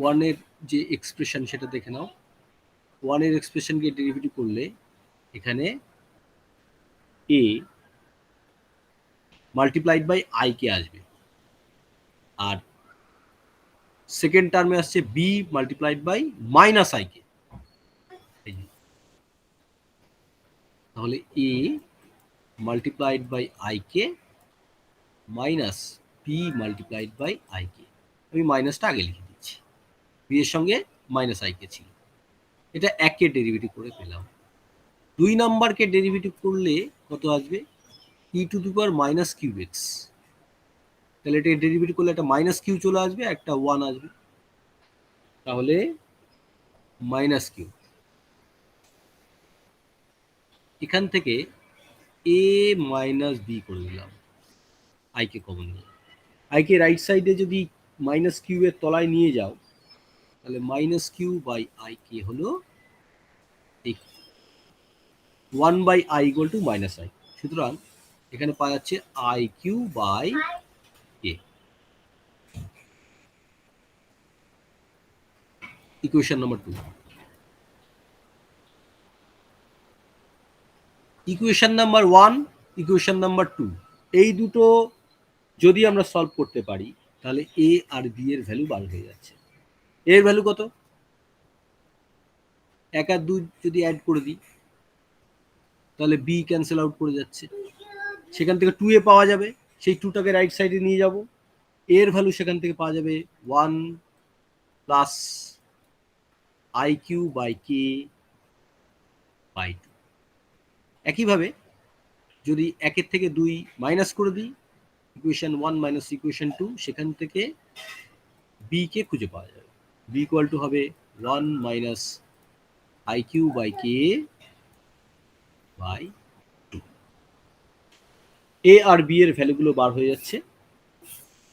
1 এর যে এক্সপ্রেশন সেটা দেখে নাও। 1 এর এক্সপ্রেশনকে ডেরিভেটিভ করলে এখানে a multiplied by i k আসবে, আর সেকেন্ড টার্মে আসছে b multiplied by minus i k. তাহলে a multiplied by i k minus b multiplied by i k. আমি মাইনাসটা আগে লিখে দিচ্ছি, b এর সঙ্গে মাইনাস i কে ছিল। এটা 1 কে ডেরিভেটিভ করে পেলাম। 2 নাম্বারকে ডেরিভেটিভ করলে কত আসবে? e two the power minus cube x. তাহলে এটা ডেরিভেটিভ করলে একটা মাইনাস কিউ চলে আসবে, একটা 1 আসবে, তাহলে মাইনাস কিউ। এখান থেকে a মাইনাস বি করে দিলাম, i কে কমন নিয়ে। i কে রাইট সাইডে যদি মাইনাস কিউ এর তলায় নিয়ে যাও তাহলে minus q by i k হলো 1 by i equal to minus i। সুতরাং এখানে পাওয়া যাচ্ছে i q by a। Equation number 2। Equation number 1, equation number 2, এই দুটো যদি আমরা সলভ করতে পারি তাহলে a আর b এর ভ্যালু বার হয়ে যাচ্ছে। এর ভ্যালু কত? 1 আর 2 যদি অ্যাড করে দিই তাহলে b ক্যান্সেল আউট করে যাচ্ছে, সেখান থেকে 2a পাওয়া যাবে। সেই 2টাকে রাইট সাইডে নিয়ে যাব, এর ভ্যালু সেখান থেকে পাওয়া যাবে 1 plus i q by k by 2। একইভাবে যদি 1 এর থেকে 2 মাইনাস করে দিই, ইকুয়েশন 1 মাইনাস ইকুয়েশন 2, সেখান থেকে b কে খুঁজে পাওয়া যাবে। b ইকুয়াল টু হবে 1 minus i q by k by 2। a আর b এর ভ্যালুগুলো বার হয়ে যাচ্ছে,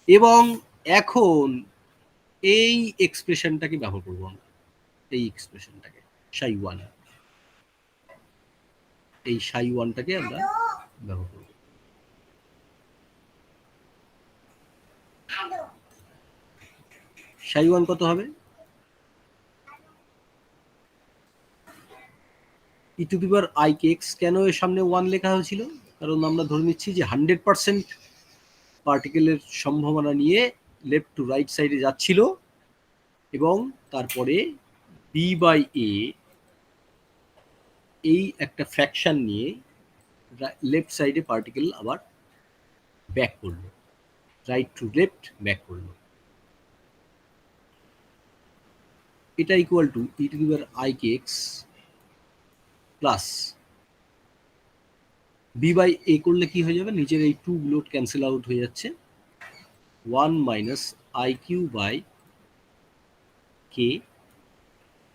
এবং এখন এই এক্সপ্রেশনটাকে ব্যবহার করবো আমরা, এই এক্সপ্রেশনটাকে সাই 1, এই সাই 1টাকে আমরা ব্যবহার করব। সাই 1 কত হবে? E to the power i k x। কেন এর সামনে 1 লেখা হয়েছিল? কারণ আমরা ধরে নিচ্ছি যে 100% পার্টিকেলের সম্ভাবনা নিয়ে লেফট টু রাইট সাইডে যাচ্ছিল, এবং তারপরে b বাই a এই একটা ফ্র্যাকশন নিয়ে লেফট সাইডে পার্টিকেল আবার ব্যাক করলো, রাইট টু লেফট ব্যাক করলো। এটা equal to e to the power i k x plus b by a করলে কি হয়ে যাবে? নিচের এই 2 গুলো ক্যান্সেল আউট হয়ে যাচ্ছে, 1 minus i q by k,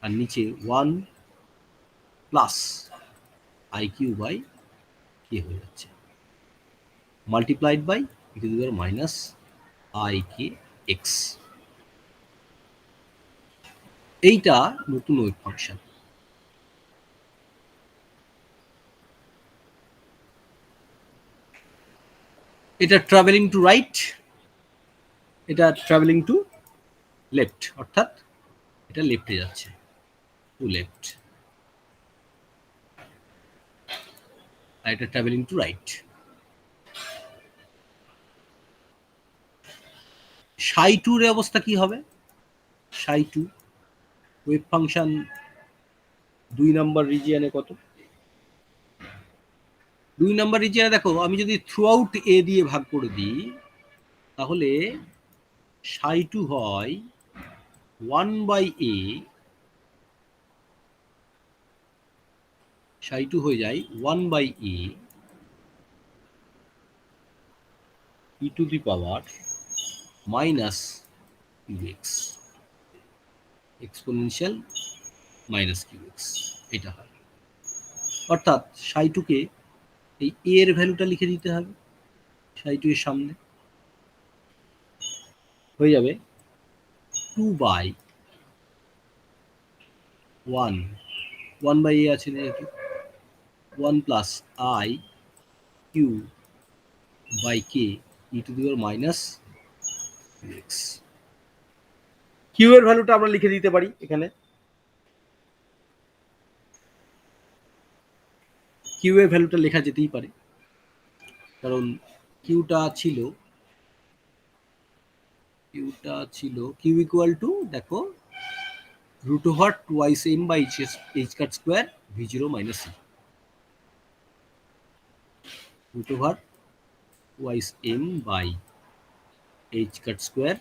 আর নিচে 1 plus i q by k হয়ে যাচ্ছে, multiplied by e to the power minus i k x। এইটা নতুন ওয়েভ ফাংশন। এটা ট্রাভেলিং টু রাইট, এটা ট্রাভেলিং টু লেফট, অর্থাৎ এটা লেফটে যাচ্ছে, টু লেফট, আর এটা ট্রাভেলিং টু রাইট। সাই 2 এর অবস্থা কি হবে? সাই 2 ওয়েভ ফাংশন 2 নাম্বার রিজিয়নে কত? 2 নাম্বার রিজিয়নে দেখো, আমি যদি থ্রু আউট এ দিয়ে ভাগ করে দিই তাহলে সাই 2 হয় 1 বাই এ, সাই 2 হয়ে যায় 1 by a e to the power minus q x, exponential minus q x, এটা হয়। অর্থাৎ সাই টুকে এই এ এর ভ্যালুটা লিখে দিতে হবে সাই টু এর সামনে, হয়ে যাবে 2/1, 1/a আছে যেহেতু, 1 plus i q by k e to the power minus x. Q এর ভ্যালুটা আমরা লিখে দিতে পারি এখানে, কিউ এর ভ্যালুটা লেখা যেতেই পারে, কারণ কিউটা ছিল কিউ ইকুয়াল টু, দেখো, root over twice m by h cut square v zero minus c, root over twice m by h cut square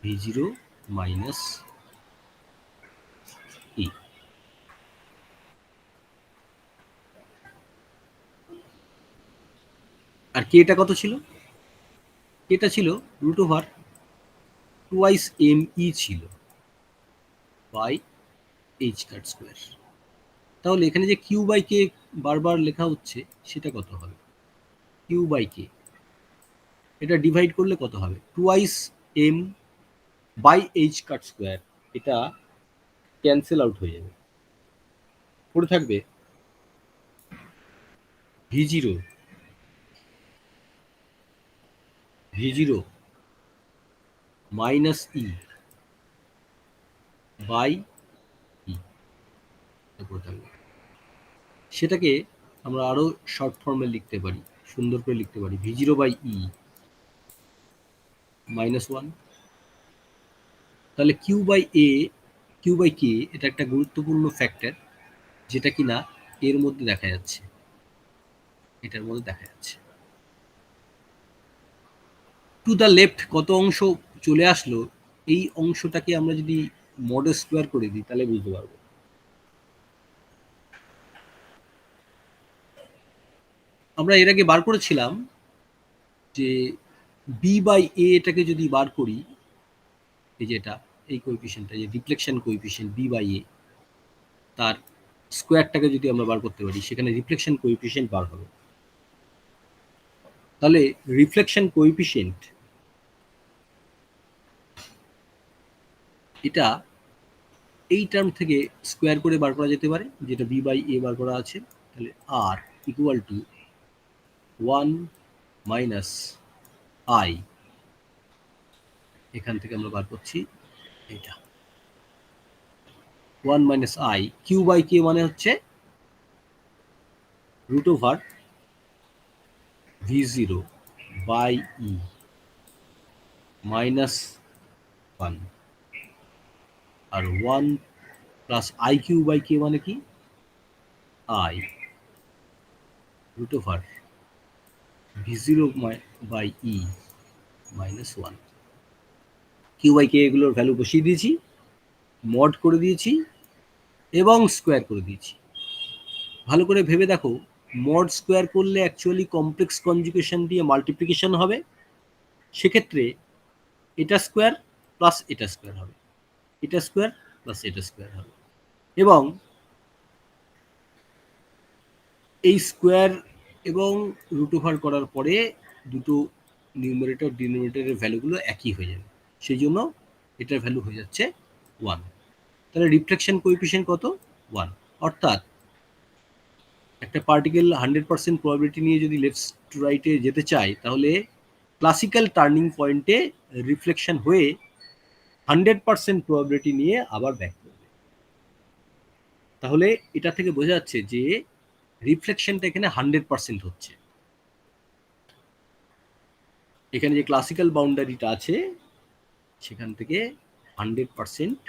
v zero minus e. আর কেটা কত ছিল? কেটা ছিল root over twice m e ছিল by h cut square. তাহলে এখানে যে কিউ বাই কে বারবার লেখা হচ্ছে সেটা কত হবে? কিউ বাই কে এটা ডিভাইড করলে কত হবে? Twice m by h cut square, এটা ক্যান্সেল আউট হয়ে যাবে, পড়ে থাকবে v zero minus e by e, পড়ে থাকবে। সেটাকে আমরা আরো শর্ট ফর্মে লিখতে পারি, সুন্দর করে লিখতে পারি, v zero by e minus one. তাহলে কিউ বাই কে এটা একটা গুরুত্বপূর্ণ ফ্যাক্টর, যেটা কিনা এর মধ্যে দেখা যাচ্ছে, এটার মধ্যে দেখা যাচ্ছে। টু দ্য লেফট কত অংশ চলে আসলো, এই অংশটাকে আমরা যদি মড স্কোয়ার করে দিই তাহলে বুঝতে পারবো। আমরা এর আগে বার করেছিলাম যে বি বাই এ এটাকে যদি বার করি, এই যে এটা, এই কোএফিসিয়েন্টটা, যে reflection coefficient B by a, তার স্কোয়ারটাকে যদি আমরা বার করতে পারি, সেখানে রিফ্লেকশন কোএফিসিয়েন্ট বার হবে। তাহলে রিফ্লেকশন কোএফিসিয়েন্ট এটা এই টার্ম থেকে স্কোয়ার করে বার করা যেতে পারে, যেটা বি বাই এ বার করা আছে। তাহলে R equal to 1 minus i, এখান থেকে আমরা বার করছি এটা 1 minus i q by k, মানে হচ্ছে root over v zero by e minus 1, আর 1 plus i q by k মানে কি? I root over v zero by e minus 1। Q by k এগুলোর ভ্যালু বসিয়ে দিয়েছি, মড করে দিয়েছি এবং স্কোয়ার করে দিয়েছি। ভালো করে ভেবে দেখো, মড স্কোয়ার করলে অ্যাকচুয়ালি কমপ্লেক্স কনজুগেশন দিয়ে মাল্টিপ্লিকেশন হবে, সেক্ষেত্রে এটা স্কোয়ার প্লাস এটা স্কোয়ার হবে, এটা স্কোয়ার প্লাস এটা স্কোয়ার হবে, এবং এই স্কোয়ার এবং রুট ওভার করার পরে দুটো নিউমারেটর ডিনোমিনেটরের ভ্যালুগুলো একই হয়ে যাবে, সেই জন্য এটার ভ্যালু হয়ে যাচ্ছে 1। তাহলে রিফ্লেকশন কোএফিসিয়েন্ট কত? 1। অর্থাৎ একটা পার্টিকেল 100% প্রবাবিলিটি নিয়ে যদি লেফট টু রাইটে যেতে চায়, তাহলে ক্লাসিক্যাল টার্নিং পয়েন্টে রিফ্লেকশন হয়ে 100% প্রবাবিলিটি নিয়ে আবার ব্যাক করবে। তাহলে এটা থেকে বোঝা যাচ্ছে যে রিফ্লেকশনটা এখানে 100% হচ্ছে। এখানে যে ক্লাসিক্যাল বাউন্ডারিটা আছে সেখান থেকে 100%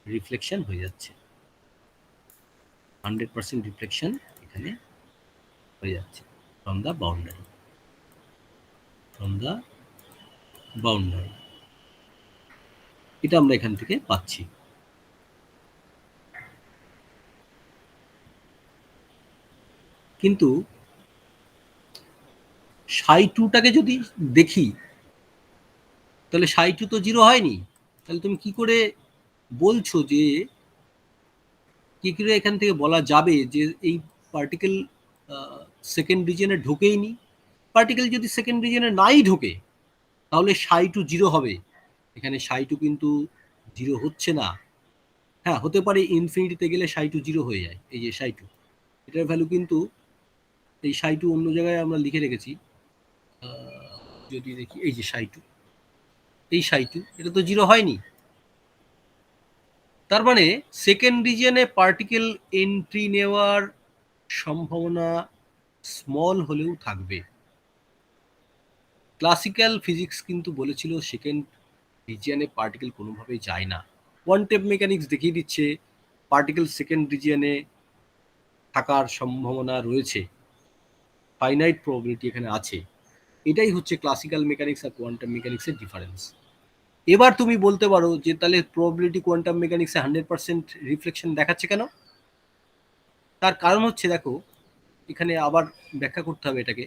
রিফ্লেকশন হয়ে যাচ্ছে, 100% রিফ্লেকশন এখানে হয়ে যাচ্ছে ফ্রম দ্য বাউন্ডারি, এটা আমরা এখান থেকে পাচ্ছি। কিন্তু সাই টুটাকে যদি দেখি, তাহলে সাই2 তো 0 হয়নি। তাহলে তুমি কি করে বলছো যে, কি করে এখান থেকে বলা যাবে যে এই পার্টিকেল সেকেন্ড রিজিয়নে ঢোকেই নি? পার্টিকেল যদি সেকেন্ড রিজিয়নে নাই ঢোকে তাহলে সাই2 0 হবে। এখানে সাই2 কিন্তু 0 হচ্ছে না। হ্যাঁ, হতে পারে ইনফিনিটিতে গেলে সাই2 0 হয়ে যায়। এই যে সাই2, এটার ভ্যালু কিন্তু, এই সাই2 অন্য জায়গায় আমরা লিখে রেখেছি। যদি দেখি, এই যে সাই2, এই সাই2, এটা তো 0 হয়নি। তার মানে সেকেন্ড রিজিয়নে পার্টিকেল এন্ট্রি নেওয়ার সম্ভাবনা স্মল হলেও থাকবে। ক্লাসিক্যাল ফিজিক্স কিন্তু বলেছিল সেকেন্ড রিজিয়নে পার্টিকেল কোনোভাবেই যায় না। কোয়ান্টাম মেকানিক্স দেখিয়ে দিচ্ছে পার্টিকেল সেকেন্ড রিজিয়নে থাকার সম্ভাবনা রয়েছে, ফাইনাইট প্রবাবিলিটি এখানে আছে। এটাই হচ্ছে ক্লাসিক্যাল মেকানিক্স আর কোয়ান্টাম মেকানিক্সের ডিফারেন্স। এবার তুমি বলতে পারো যে তাহলে প্রবাবিলিটি কোয়ান্টাম মেকানিক্সে 100% রিফ্লেকশন দেখাচ্ছে কেন? তার কারণ হচ্ছে, দেখো এখানে আবার ব্যাখ্যা করতে হবে এটাকে,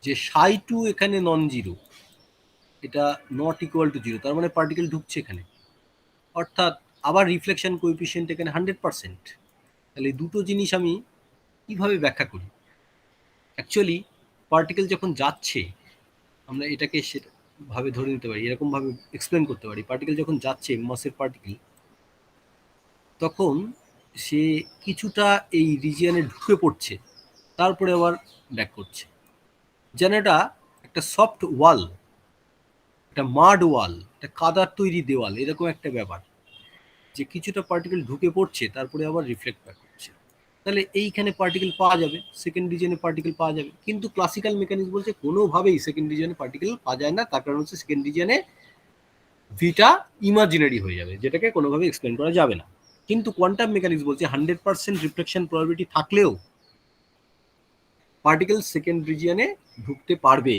যে সাই2 এখানে নন জিরো, এটা নট ইকুয়াল টু 0, তার মানে পার্টিকেল ঢুকছে এখানে, অর্থাৎ আবার রিফ্লেকশন কোএফিসিয়েন্ট এখানে 100%। তাহলে দুটো জিনিস আমি কিভাবে ব্যাখ্যা করি? অ্যাকচুয়ালি পার্টিকেল যখন যাচ্ছে, আমরা এটাকে সেভাবে ধরে নিতে পারি, এরকমভাবে এক্সপ্লেন করতে পারি, পার্টিকেল যখন যাচ্ছে, মাসের পার্টিকেল, তখন সে কিছুটা এই রিজিয়নে ঢুকে পড়ছে, তারপরে আবার ব্যাক করছে। যেন এটা একটা সফট ওয়াল, একটা মাড ওয়াল, একটা কাদার তৈরি দেওয়াল, এরকম একটা ব্যাপার, যে কিছুটা পার্টিকেল ঢুকে পড়ছে তারপরে আবার রিফ্লেক্ট ব্যাক করছে। তাহলে এইখানে পার্টিকেল পাওয়া যাবে, সেকেন্ড রিজিয়নে পার্টিকেল পাওয়া যাবে। কিন্তু ক্লাসিক্যাল মেকানিক্স বলছে কোনোভাবেই সেকেন্ড রিজিয়নে পার্টিকেল পাওয়া যায় না, তার কারণ হচ্ছে সেকেন্ড রিজিয়নে ভিটা ইমাজিনারি হয়ে যাবে, যেটাকে কোনোভাবে এক্সপ্লেন করা যাবে না। কিন্তু কোয়ান্টাম মেকানিক্স বলছে 100% রিফ্লেকশন প্রবাবিলিটি থাকলেও পার্টিকেল সেকেন্ড রিজিয়নে ঢুকতে পারবে।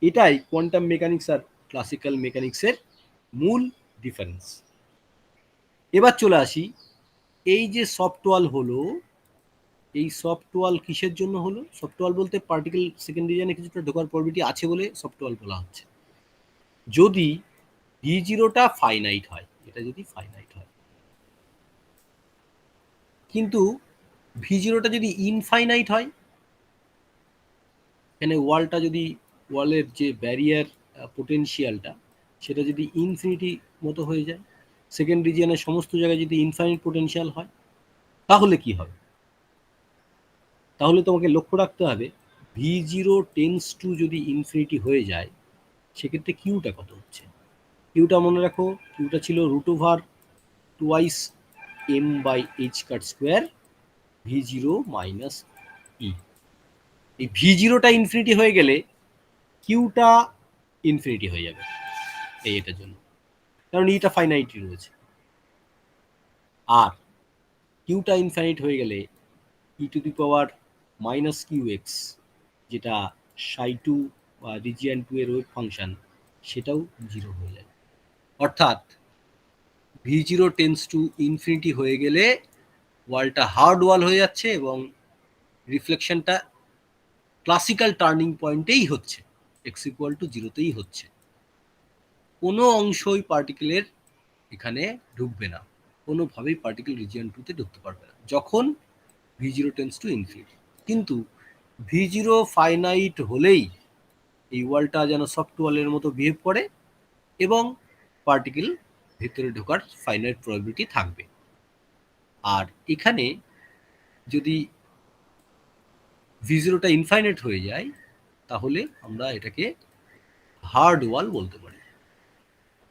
এটাই কোয়ান্টাম মেকানিক্স আর ক্লাসিক্যাল মেকানিক্সের মূল ডিফারেন্স। এবার চলে আসি, এই যে সফট ওয়াল হলো, এই সফট ওয়াল কিসের জন্য হলো? সফট ওয়াল বলতে পার্টিকেল সেকেন্ড রিজিয়নে কিছুটা ঢোকার প্রবাবিলিটি আছে বলে সফট ওয়াল বলা হচ্ছে। যদি ভি0টা ফাইনাইট হয়, এটা যদি ফাইনাইট হয়, কিন্তু ভি0টা যদি ইনফাইনাইট হয়, এখানে ওয়ালটা যদি, ওয়ালের যে ব্যারিয়ার পোটেনশিয়ালটা, সেটা যদি ইনফিনিটি মতো হয়ে যায়, সেকেন্ড রিজিয়নের সমস্ত জায়গায় যদি ইনফাইনিট পোটেনশিয়াল হয়, তাহলে কি হবে? তাহলে তোমাকে লক্ষ্য রাখতে হবে ভি0 টেন্স টু যদি ইনফিনিটি হয়ে যায়, সেক্ষেত্রে কিউটা কত হচ্ছে? কিউটা মনে রাখো, কিউটা ছিল √2 m/h² ভি0 মাইনাস ই। এই ভি0টা ইনফিনিটি হয়ে গেলে কিউটা ইনফিনিটি হয়ে যাবে এটার জন্য, কারণ ইটা ফাইনাইটি রয়েছে। আর কিউটা ইনফাইনাইট হয়ে গেলে e⁻⁻⁻⁴ যেটা সাই2 বা রিজিয়ন 2 এর ওয়েভ ফাংশন, সেটাও 0 হয়ে যায়। অর্থাৎ ভি0 টেন্স টু ইনফিনিটি হয়ে গেলে ওয়ালটা হার্ড ওয়াল হয়ে যাচ্ছে এবং রিফ্লেকশনটা ক্লাসিক্যাল টার্নিং পয়েন্টেই হচ্ছে, x=0তেই হচ্ছে। কোনো অংশই পার্টিকেলের এখানে ঢুকবে না, কোনোভাবেই পার্টিকেল রিজিয়ন 2তে ঢুকতে পারবে না যখন ভি0 টেন্স টু ইনফিনিটি। কিন্তু ভি0 ফাইনাইট হলেই এই ওয়ালটা যেন সফট ওয়ালের মতো বিহেভ করে এবং পার্টিকেল ভেতরে ঢোকার ফাইনাইট প্রবাবিলিটি থাকবে। আর এখানে যদি ভি0টা ইনফাইনাইট হয়ে যায়, তাহলে আমরা এটাকে হার্ড ওয়াল বলতে পারি,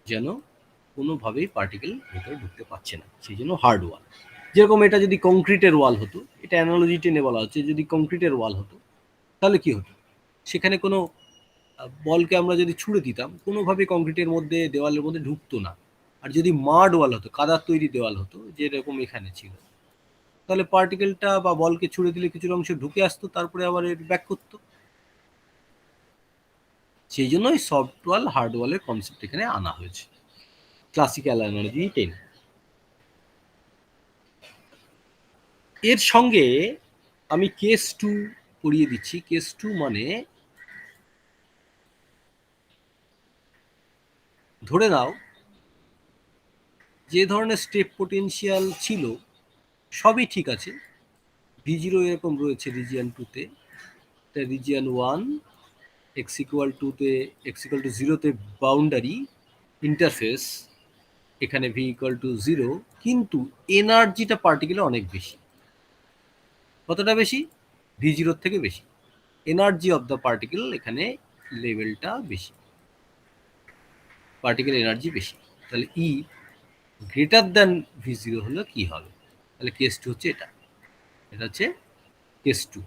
যেন কোনোভাবেই পার্টিকেল ভেতরে ঢুকতে পারছে না, সেই জন্য হার্ড ওয়াল। যেরকম এটা যদি কংক্রিটের ওয়াল হতো, এটা অ্যানালজি টেনে বলা হচ্ছে, যদি কংক্রিটের ওয়াল হতো তাহলে কি হতো? সেখানে কোনো বলকে আমরা যদি ছুঁড়ে দিতাম, কোনোভাবে কংক্রিটের মধ্যে, দেওয়ালের মধ্যে ঢুকতো না। আর যদি মাড ওয়াল হতো, কাদার তৈরি দেওয়াল হতো, যেরকম এখানে ছিল, তাহলে পার্টিকেলটা বা বলকে ছুঁড়ে দিলে কিছুটা অংশ ঢুকে আসতো, তারপরে আবার এর ব্যাক করতো। সেই জন্যই সফট ওয়াল হার্ড ওয়ালের কনসেপ্ট এখানে আনা হয়েছে ক্লাসিক্যাল অ্যানালজি টেনে। এর সঙ্গে আমি কেস 2 পড়িয়ে দিচ্ছি। কেস 2 মানে ধরে নাও যে ধরনের স্টেপ পোটেনশিয়াল ছিল সবই ঠিক আছে, V0 এরকম রয়েছে রিজিয়ন 2-তে, রিজিয়ন 1 x ইকুয়াল 2-তে x ইকুয়াল টু 0-তে বাউন্ডারি ইন্টারফেস, এখানে v ইকুয়াল টু 0, কিন্তু এনার্জিটা পার্টিকেলে অনেক বেশি। কতটা বেশি? V0 থেকে বেশি। এনার্জি অফ দ্য পার্টিকেল এখানে লেভেলটা বেশি, পার্টিকেল এনার্জি বেশি। তাহলে E গ্রেটার দ্যান V0 হলে কি হবে? তাহলে কেস 2 হচ্ছে এটা, এটা হচ্ছে কেস 2।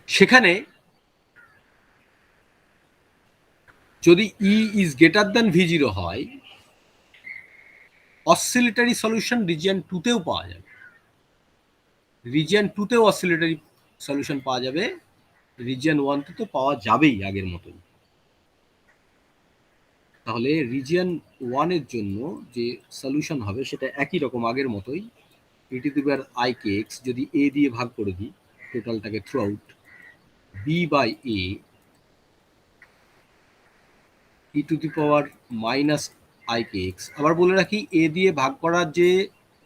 সেখানে যদি E is greater than V0 হয়, অসিলেটরি সলিউশন রিজিয়ন 2-তেও পাওয়া যাবে। রিজিয়ন 2-তেও অসিলেটরি সলিউশন পাওয়া যাবে, রিজিয়ন 1-তে তো পাওয়া যাবেই আগের মতোই। তাহলে রিজিয়ন 1-এর জন্য যে সলিউশন হবে সেটা একই রকম আগের মতোই, e⁻ik(x) যদি a দিয়ে ভাগ করে দিই টোটালটাকে থ্রু আউট, b/a e⁻−ik(x). আবার বলে রাখি, a দিয়ে ভাগ করার যে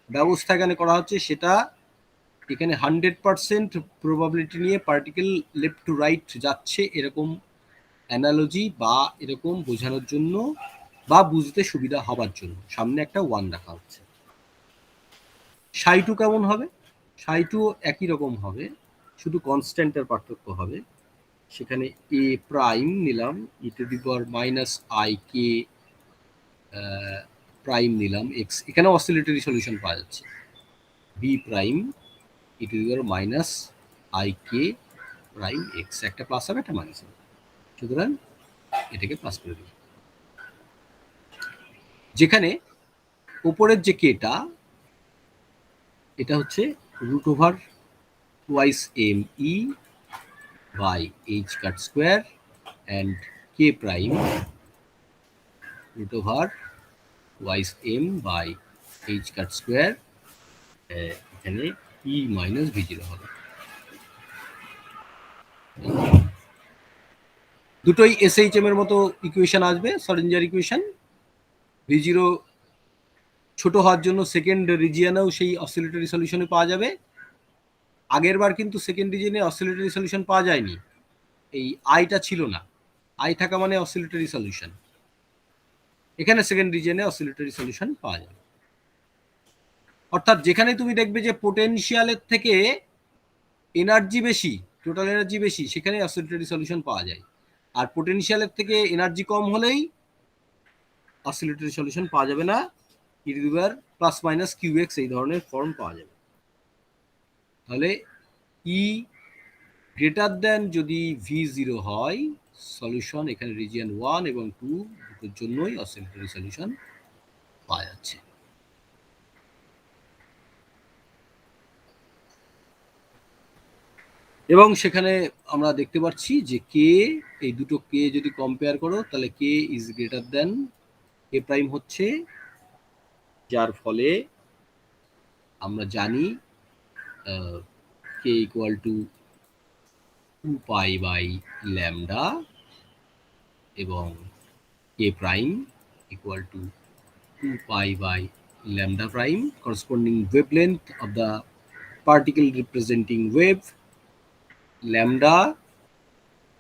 ব্যবস্থা এখানে করা হচ্ছে সেটা এখানে 100% প্রবাবিলিটি নিয়ে পার্টিকেল লেফট টু রাইট যাচ্ছে এরকম অ্যানালজি বা এরকম বোঝানোর জন্য বা বুঝতে সুবিধা হবার জন্য সামনে একটা 1 রাখা হচ্ছে। সাই 2 কেমন হবে? সাই 2 একই রকম হবে, শুধু কনস্ট্যান্টের পার্থক্য হবে। সেখানে a প্রাইম নিলাম, e⁻−ik প্রাইম নিলাম x, এখানে অসিলেটরি সলিউশন পাওয়া যাচ্ছে। b prime e⁻−ik prime x, একটা প্লাস হবে একটা মাইনাস হবে, সুতরাং এটাকে প্লাস করে দিই। যেখানে উপরের যে কেটা এটা হচ্ছে √m e/h² and k prime √m/h², এখানে e-v0 হবে। দুটোই SHM এর মতো ইকুয়েশন আসবে, শ্রোডিঞ্জার ইকুয়েশন। V0 ছোট হওয়ার জন্য সেকেন্ড রিজিয়নেও সেই অসিলেটরি সলিউশনে পাওয়া যাবে। আগের বার কিন্তু সেকেন্ড রিজিয়নে অসিলেটরি সলিউশন পাওয়া যায়নি, এই আইটা ছিল না, আই থাকা মানে অসিলেটরি সলিউশন। এখানে সেকেন্ড রিজিয়নে অসিলেটরি সলিউশন পাওয়া যাবে। অর্থাৎ যেখানে তুমি দেখবে যে পোটেনশিয়ালের থেকে এনার্জি বেশি, টোটাল এনার্জি বেশি, সেখানে অসিলেটরি সলিউশন পাওয়া যায়। আর পোটেনশিয়ালের থেকে এনার্জি কম হলেই অসিলেটরি সলিউশন পাওয়া যাবে না, e⁻±qx এই ধরনের ফর্ম পাওয়া যাবে। তাহলে ই গ্রেটার দ্যান যদি V0 হয়, সলিউশন এখানে রিজিয়ন 1 এবং 2 দুটোর জন্যই অসিলেটরি সলিউশন পাওয়া যাচ্ছে। এবং সেখানে আমরা দেখতে পাচ্ছি যে কে, এই দুটো কে যদি কম্পেয়ার করো তাহলে k is greater than k prime হচ্ছে, যার ফলে আমরা জানি কে ইকুয়াল টু 2π/λ এবং k prime equal to 2π/λ prime, corresponding wavelength of the particle representing wave lambda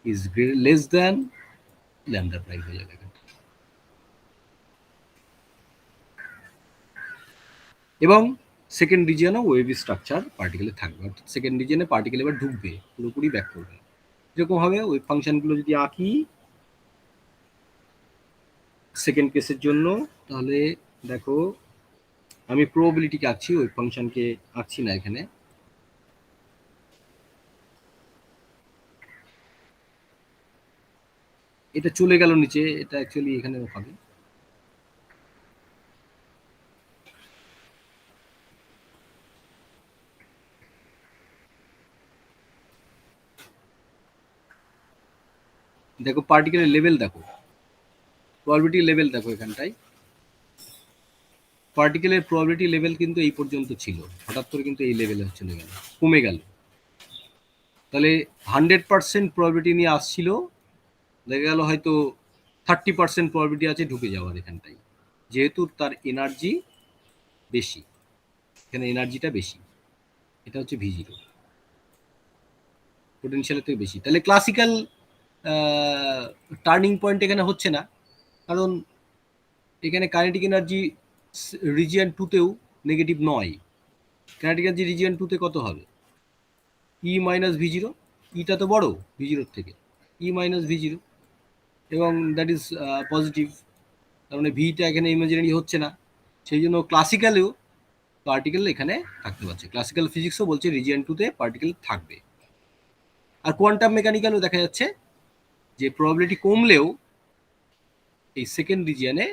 is less than lambda prime হয়ে যাবে। এবং সেকেন্ড রিজিয়নেও ওয়েভ স্ট্রাকচার পার্টিকেলে থাকবে, অর্থাৎ সেকেন্ড রিজিয়নে পার্টিকেল এবার ঢুকবে, পুরোপুরি ব্যাক করবে। এরকম হবে ওয়েভ ফাংশনগুলো যদি আঁকি সেকেন্ড কেসের জন্য, তাহলে দেখো আমি প্রবাবিলিটিকে আঁকছি, ওয়েভ ফাংশনকে আঁকছি না এখানে। এটা চলে গেল নিচে, এটা অ্যাকচুয়ালি এখানে হবে। দেখো পার্টিকেলের লেভেল দেখো, প্রবাবিলিটি লেভেল দেখো, এখানটায় পার্টিকেলের প্রবাবিলিটি লেভেল কিন্তু এই পর্যন্ত ছিল, হঠাৎ করে কিন্তু এই লেভেলে চলে গেল, কমে গেল। তাহলে 100% প্রবাবিলিটি নিয়ে আসছিল, দেখা গেল হয়তো 30% প্রবাবিলিটি আছে ঢুকে যাওয়ার এখানটাই, যেহেতু তার এনার্জি বেশি, এখানে এনার্জিটা বেশি, এটা হচ্ছে V0, পোটেনশিয়ালের থেকে বেশি। তাহলে ক্লাসিক্যাল টার্নিং পয়েন্ট এখানে হচ্ছে না, কারণ এখানে কাইনেটিক এনার্জি রিজিয়ন 2তেও নেগেটিভ নয়। কাইনেটিক এনার্জি রিজিয়ন 2তে কত হবে? E মাইনাস V0, ইটা তো বড় V0 থেকে, E মাইনাস V0, এবং দ্যাট ইজ পজিটিভ, তার মানে ভিটা এখানে ইমাজিনারি হচ্ছে না। সেই জন্য ক্লাসিক্যালেও পার্টিকেল এখানে থাকতে পারছে, ক্লাসিক্যাল ফিজিক্সও বলছে রিজিয়ন 2তে পার্টিকেল থাকবে। আর কোয়ান্টাম মেকানিক্যালও দেখা যাচ্ছে যে প্রবাবিলিটি কমলেও এই সেকেন্ড রিজিয়নে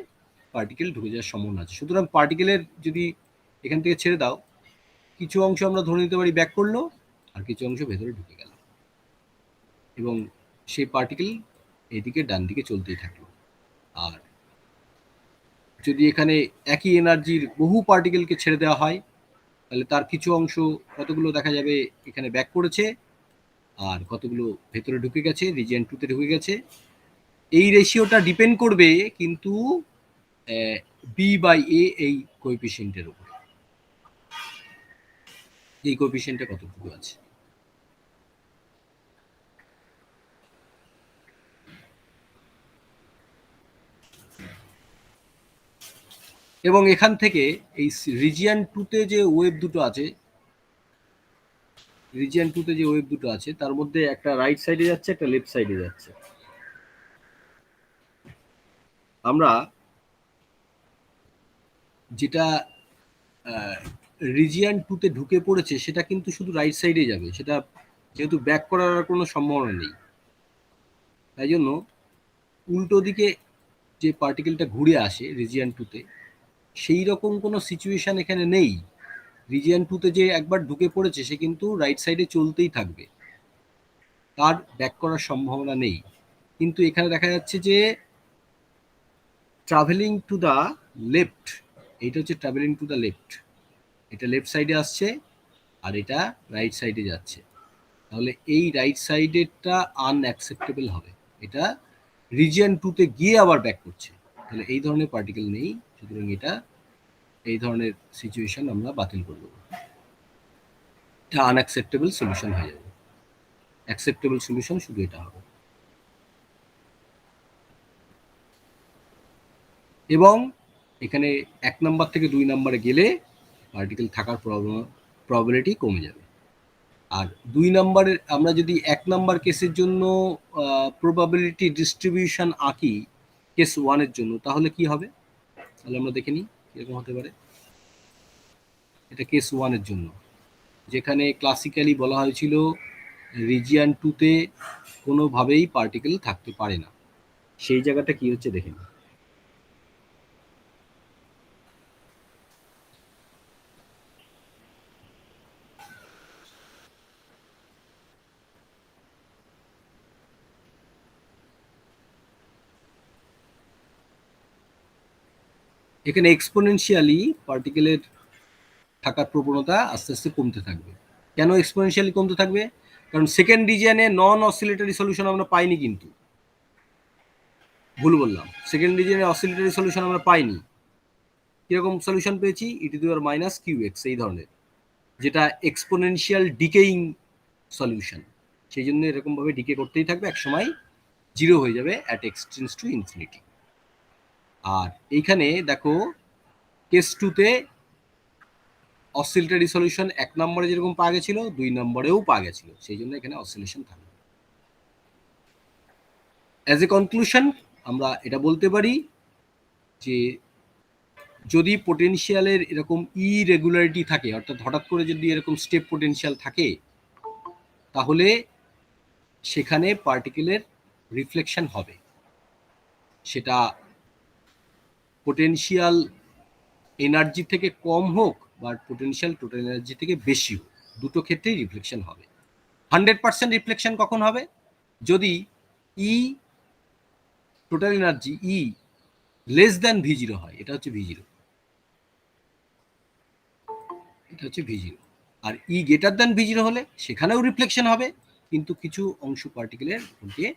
পার্টিকেল ঢুকে যাওয়ার সম্ভাবনা আছে। সুতরাং পার্টিকেলের যদি এখান থেকে ছেড়ে দাও, কিছু অংশ আমরা ধরে নিতে পারি ব্যাক করলো, আর কিছু অংশ ভেতরে ঢুকে গেল, এবং সেই পার্টিকেল এদিকে ডান দিকে চলতেই থাকলো। আর যদি এখানে একই এনার্জির বহু পার্টিকেলকে ছেড়ে দেওয়া হয়, তাহলে তার কিছু অংশ কতগুলো দেখা যাবে এখানে ব্যাক করেছে, আর কতগুলো ভেতরে ঢুকে গেছে, রিজিয়ন 2তে ঢুকে গেছে। এই রেশিওটা ডিপেন্ড করবে কিন্তু B/A এই কোএফিসিয়েন্টের উপর, এই কোএফিসিয়েন্টে কতটুকু আছে। এবং এখান থেকে এই রিজিয়ন 2তে যে ওয়েভ দুটো আছে, রিজিয়ন 2তে যে ওয়েভ দুটো আছে তার মধ্যে একটা রাইট সাইডে যাচ্ছে, একটা লেফট সাইডে যাচ্ছে। আমরা যেটা রিজিয়ন 2তে ঢুকে পড়েছে সেটা কিন্তু শুধু রাইট সাইডে যাবে, সেটা যেহেতু ব্যাক করার কোনো সম্ভাবনা নেই, তাই জন্য উল্টো দিকে যে পার্টিকেলটা ঘুরে আসে রিজিয়ন 2তে, সেই রকম কোনো সিচুয়েশন এখানে নেই। রিজিয়ন 2তে যে একবার ঢুকে পড়েছে সে কিন্তু রাইট সাইডে চলতেই থাকবে, তার ব্যাক করার সম্ভাবনা নেই। কিন্তু এখানে দেখা যাচ্ছে যে ট্রাভেলিং টু দ্য লেফট, এইটা হচ্ছে ট্রাভেলিং টু দ্য লেফট, এটা লেফট সাইডে আসছে আর এটা রাইট সাইডে যাচ্ছে, তাহলে এই রাইট সাইডেরটা আনঅ্যাকসেপ্টেবল হবে, এটা রিজিয়ন 2তে গিয়ে আবার ব্যাক করছে, তাহলে এই ধরনের পার্টিকেল নেই। সুতরাং এটা এই ধরনের সিচুয়েশন আমরা বাতিল করে দেবো, এটা আনঅ্যাকসেপ্টেবল সলিউশন হয়ে যাবে, অ্যাকসেপ্টেবল সলিউশন শুধু এটা হবে। এবং এখানে 1 নাম্বার থেকে 2 নাম্বারে গেলে পার্টিকেল থাকার প্রবাবিলিটি কমে যাবে। আর 2 নাম্বারের আমরা যদি 1 নাম্বার কেসের জন্য প্রবাবিলিটি ডিস্ট্রিবিউশন আঁকি কেস 1 এর জন্য, তাহলে কি হবে? তাহলে আমরা দেখে নিই কিরকম হতে পারে। এটা কেস 1 এর জন্য, যেখানে ক্লাসিক্যালি বলা হয়েছিল রিজিয়ন 2তে কোনোভাবেই পার্টিকেল থাকতে পারে না, সেই জায়গাটা কি হচ্ছে দেখে নিই। এখানে এক্সপোনেনশিয়ালি পার্টিকেলের থাকার প্রবণতা আস্তে আস্তে কমতে থাকবে। কেন এক্সপোনেনশিয়ালি কমতে থাকবে? কারণ সেকেন্ড রিজিয়নে নন অসিলেটরি সলিউশন আমরা পাইনি, কিন্তু ভুল বললাম, সেকেন্ড রিজিয়নে অসিলেটরি সলিউশন আমরা পাইনি। কিরকম সলিউশন পেয়েছি? e⁻⁻⁴ এই ধরনের, যেটা এক্সপোনেনশিয়াল ডিকেইং সলিউশন, সেই জন্য এরকমভাবে ডিকে করতেই থাকবে, একসময় 0 হয়ে যাবে অ্যাট এক্সটেন্স টু ইনফিনিটি। আর এইখানে দেখো কেস 2তে অসিলেটরি সলিউশন 1 নম্বরে যেরকম পাওয়া গেছিল 2 নম্বরেও পাওয়া গেছিল, সেই জন্য এখানে অসিলেশন থাকবে। অ্যাজ এ কনক্লুশন আমরা এটা বলতে পারি যে যদি পোটেনশিয়ালের এরকম ইরেগুলারিটি থাকে, অর্থাৎ হঠাৎ করে যদি এরকম স্টেপ পোটেনশিয়াল থাকে, তাহলে সেখানে পার্টিকেলের রিফ্লেকশন হবে, সেটা পোটেনশিয়াল এনার্জি থেকে কম হোক বা পোটেনশিয়াল টোটাল এনার্জি থেকে বেশি হোক, দুটো ক্ষেত্রেই রিফ্লেকশন হবে। 100% রিফ্লেকশন কখন হবে? যদি ই টোটাল এনার্জি ই লেস দ্যান V0 হয়, এটা হচ্ছে V0, এটা হচ্ছে V0। আর ই গ্রেটার দ্যান V0 হলে সেখানেও রিফ্লেকশন হবে, কিন্তু কিছু অংশ পার্টিকেলের দিয়ে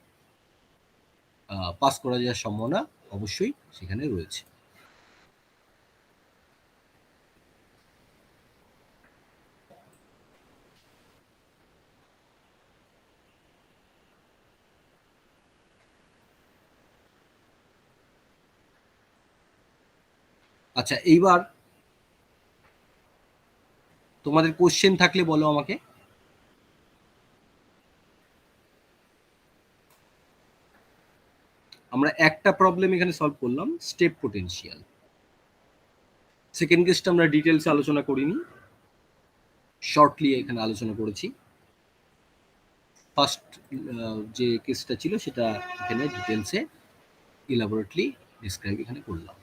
পাস করা যাওয়ার সম্ভাবনা অবশ্যই সেখানে রয়েছে। আচ্ছা, এইবার তোমাদের কোশ্চেন থাকলে বলো আমাকে। আমরা একটা প্রবলেম এখানে সলভ করলাম, স্টেপ পোটেনশিয়াল। সেকেন্ড কেসটা আমরা ডিটেলসে আলোচনা করিনি, শর্টলি এখানে আলোচনা করেছি। ফার্স্ট যে কেসটা ছিল সেটা এখানে ডিটেলসে ইলাবোরেটলি ডিসক্রাইব এখানে করলাম।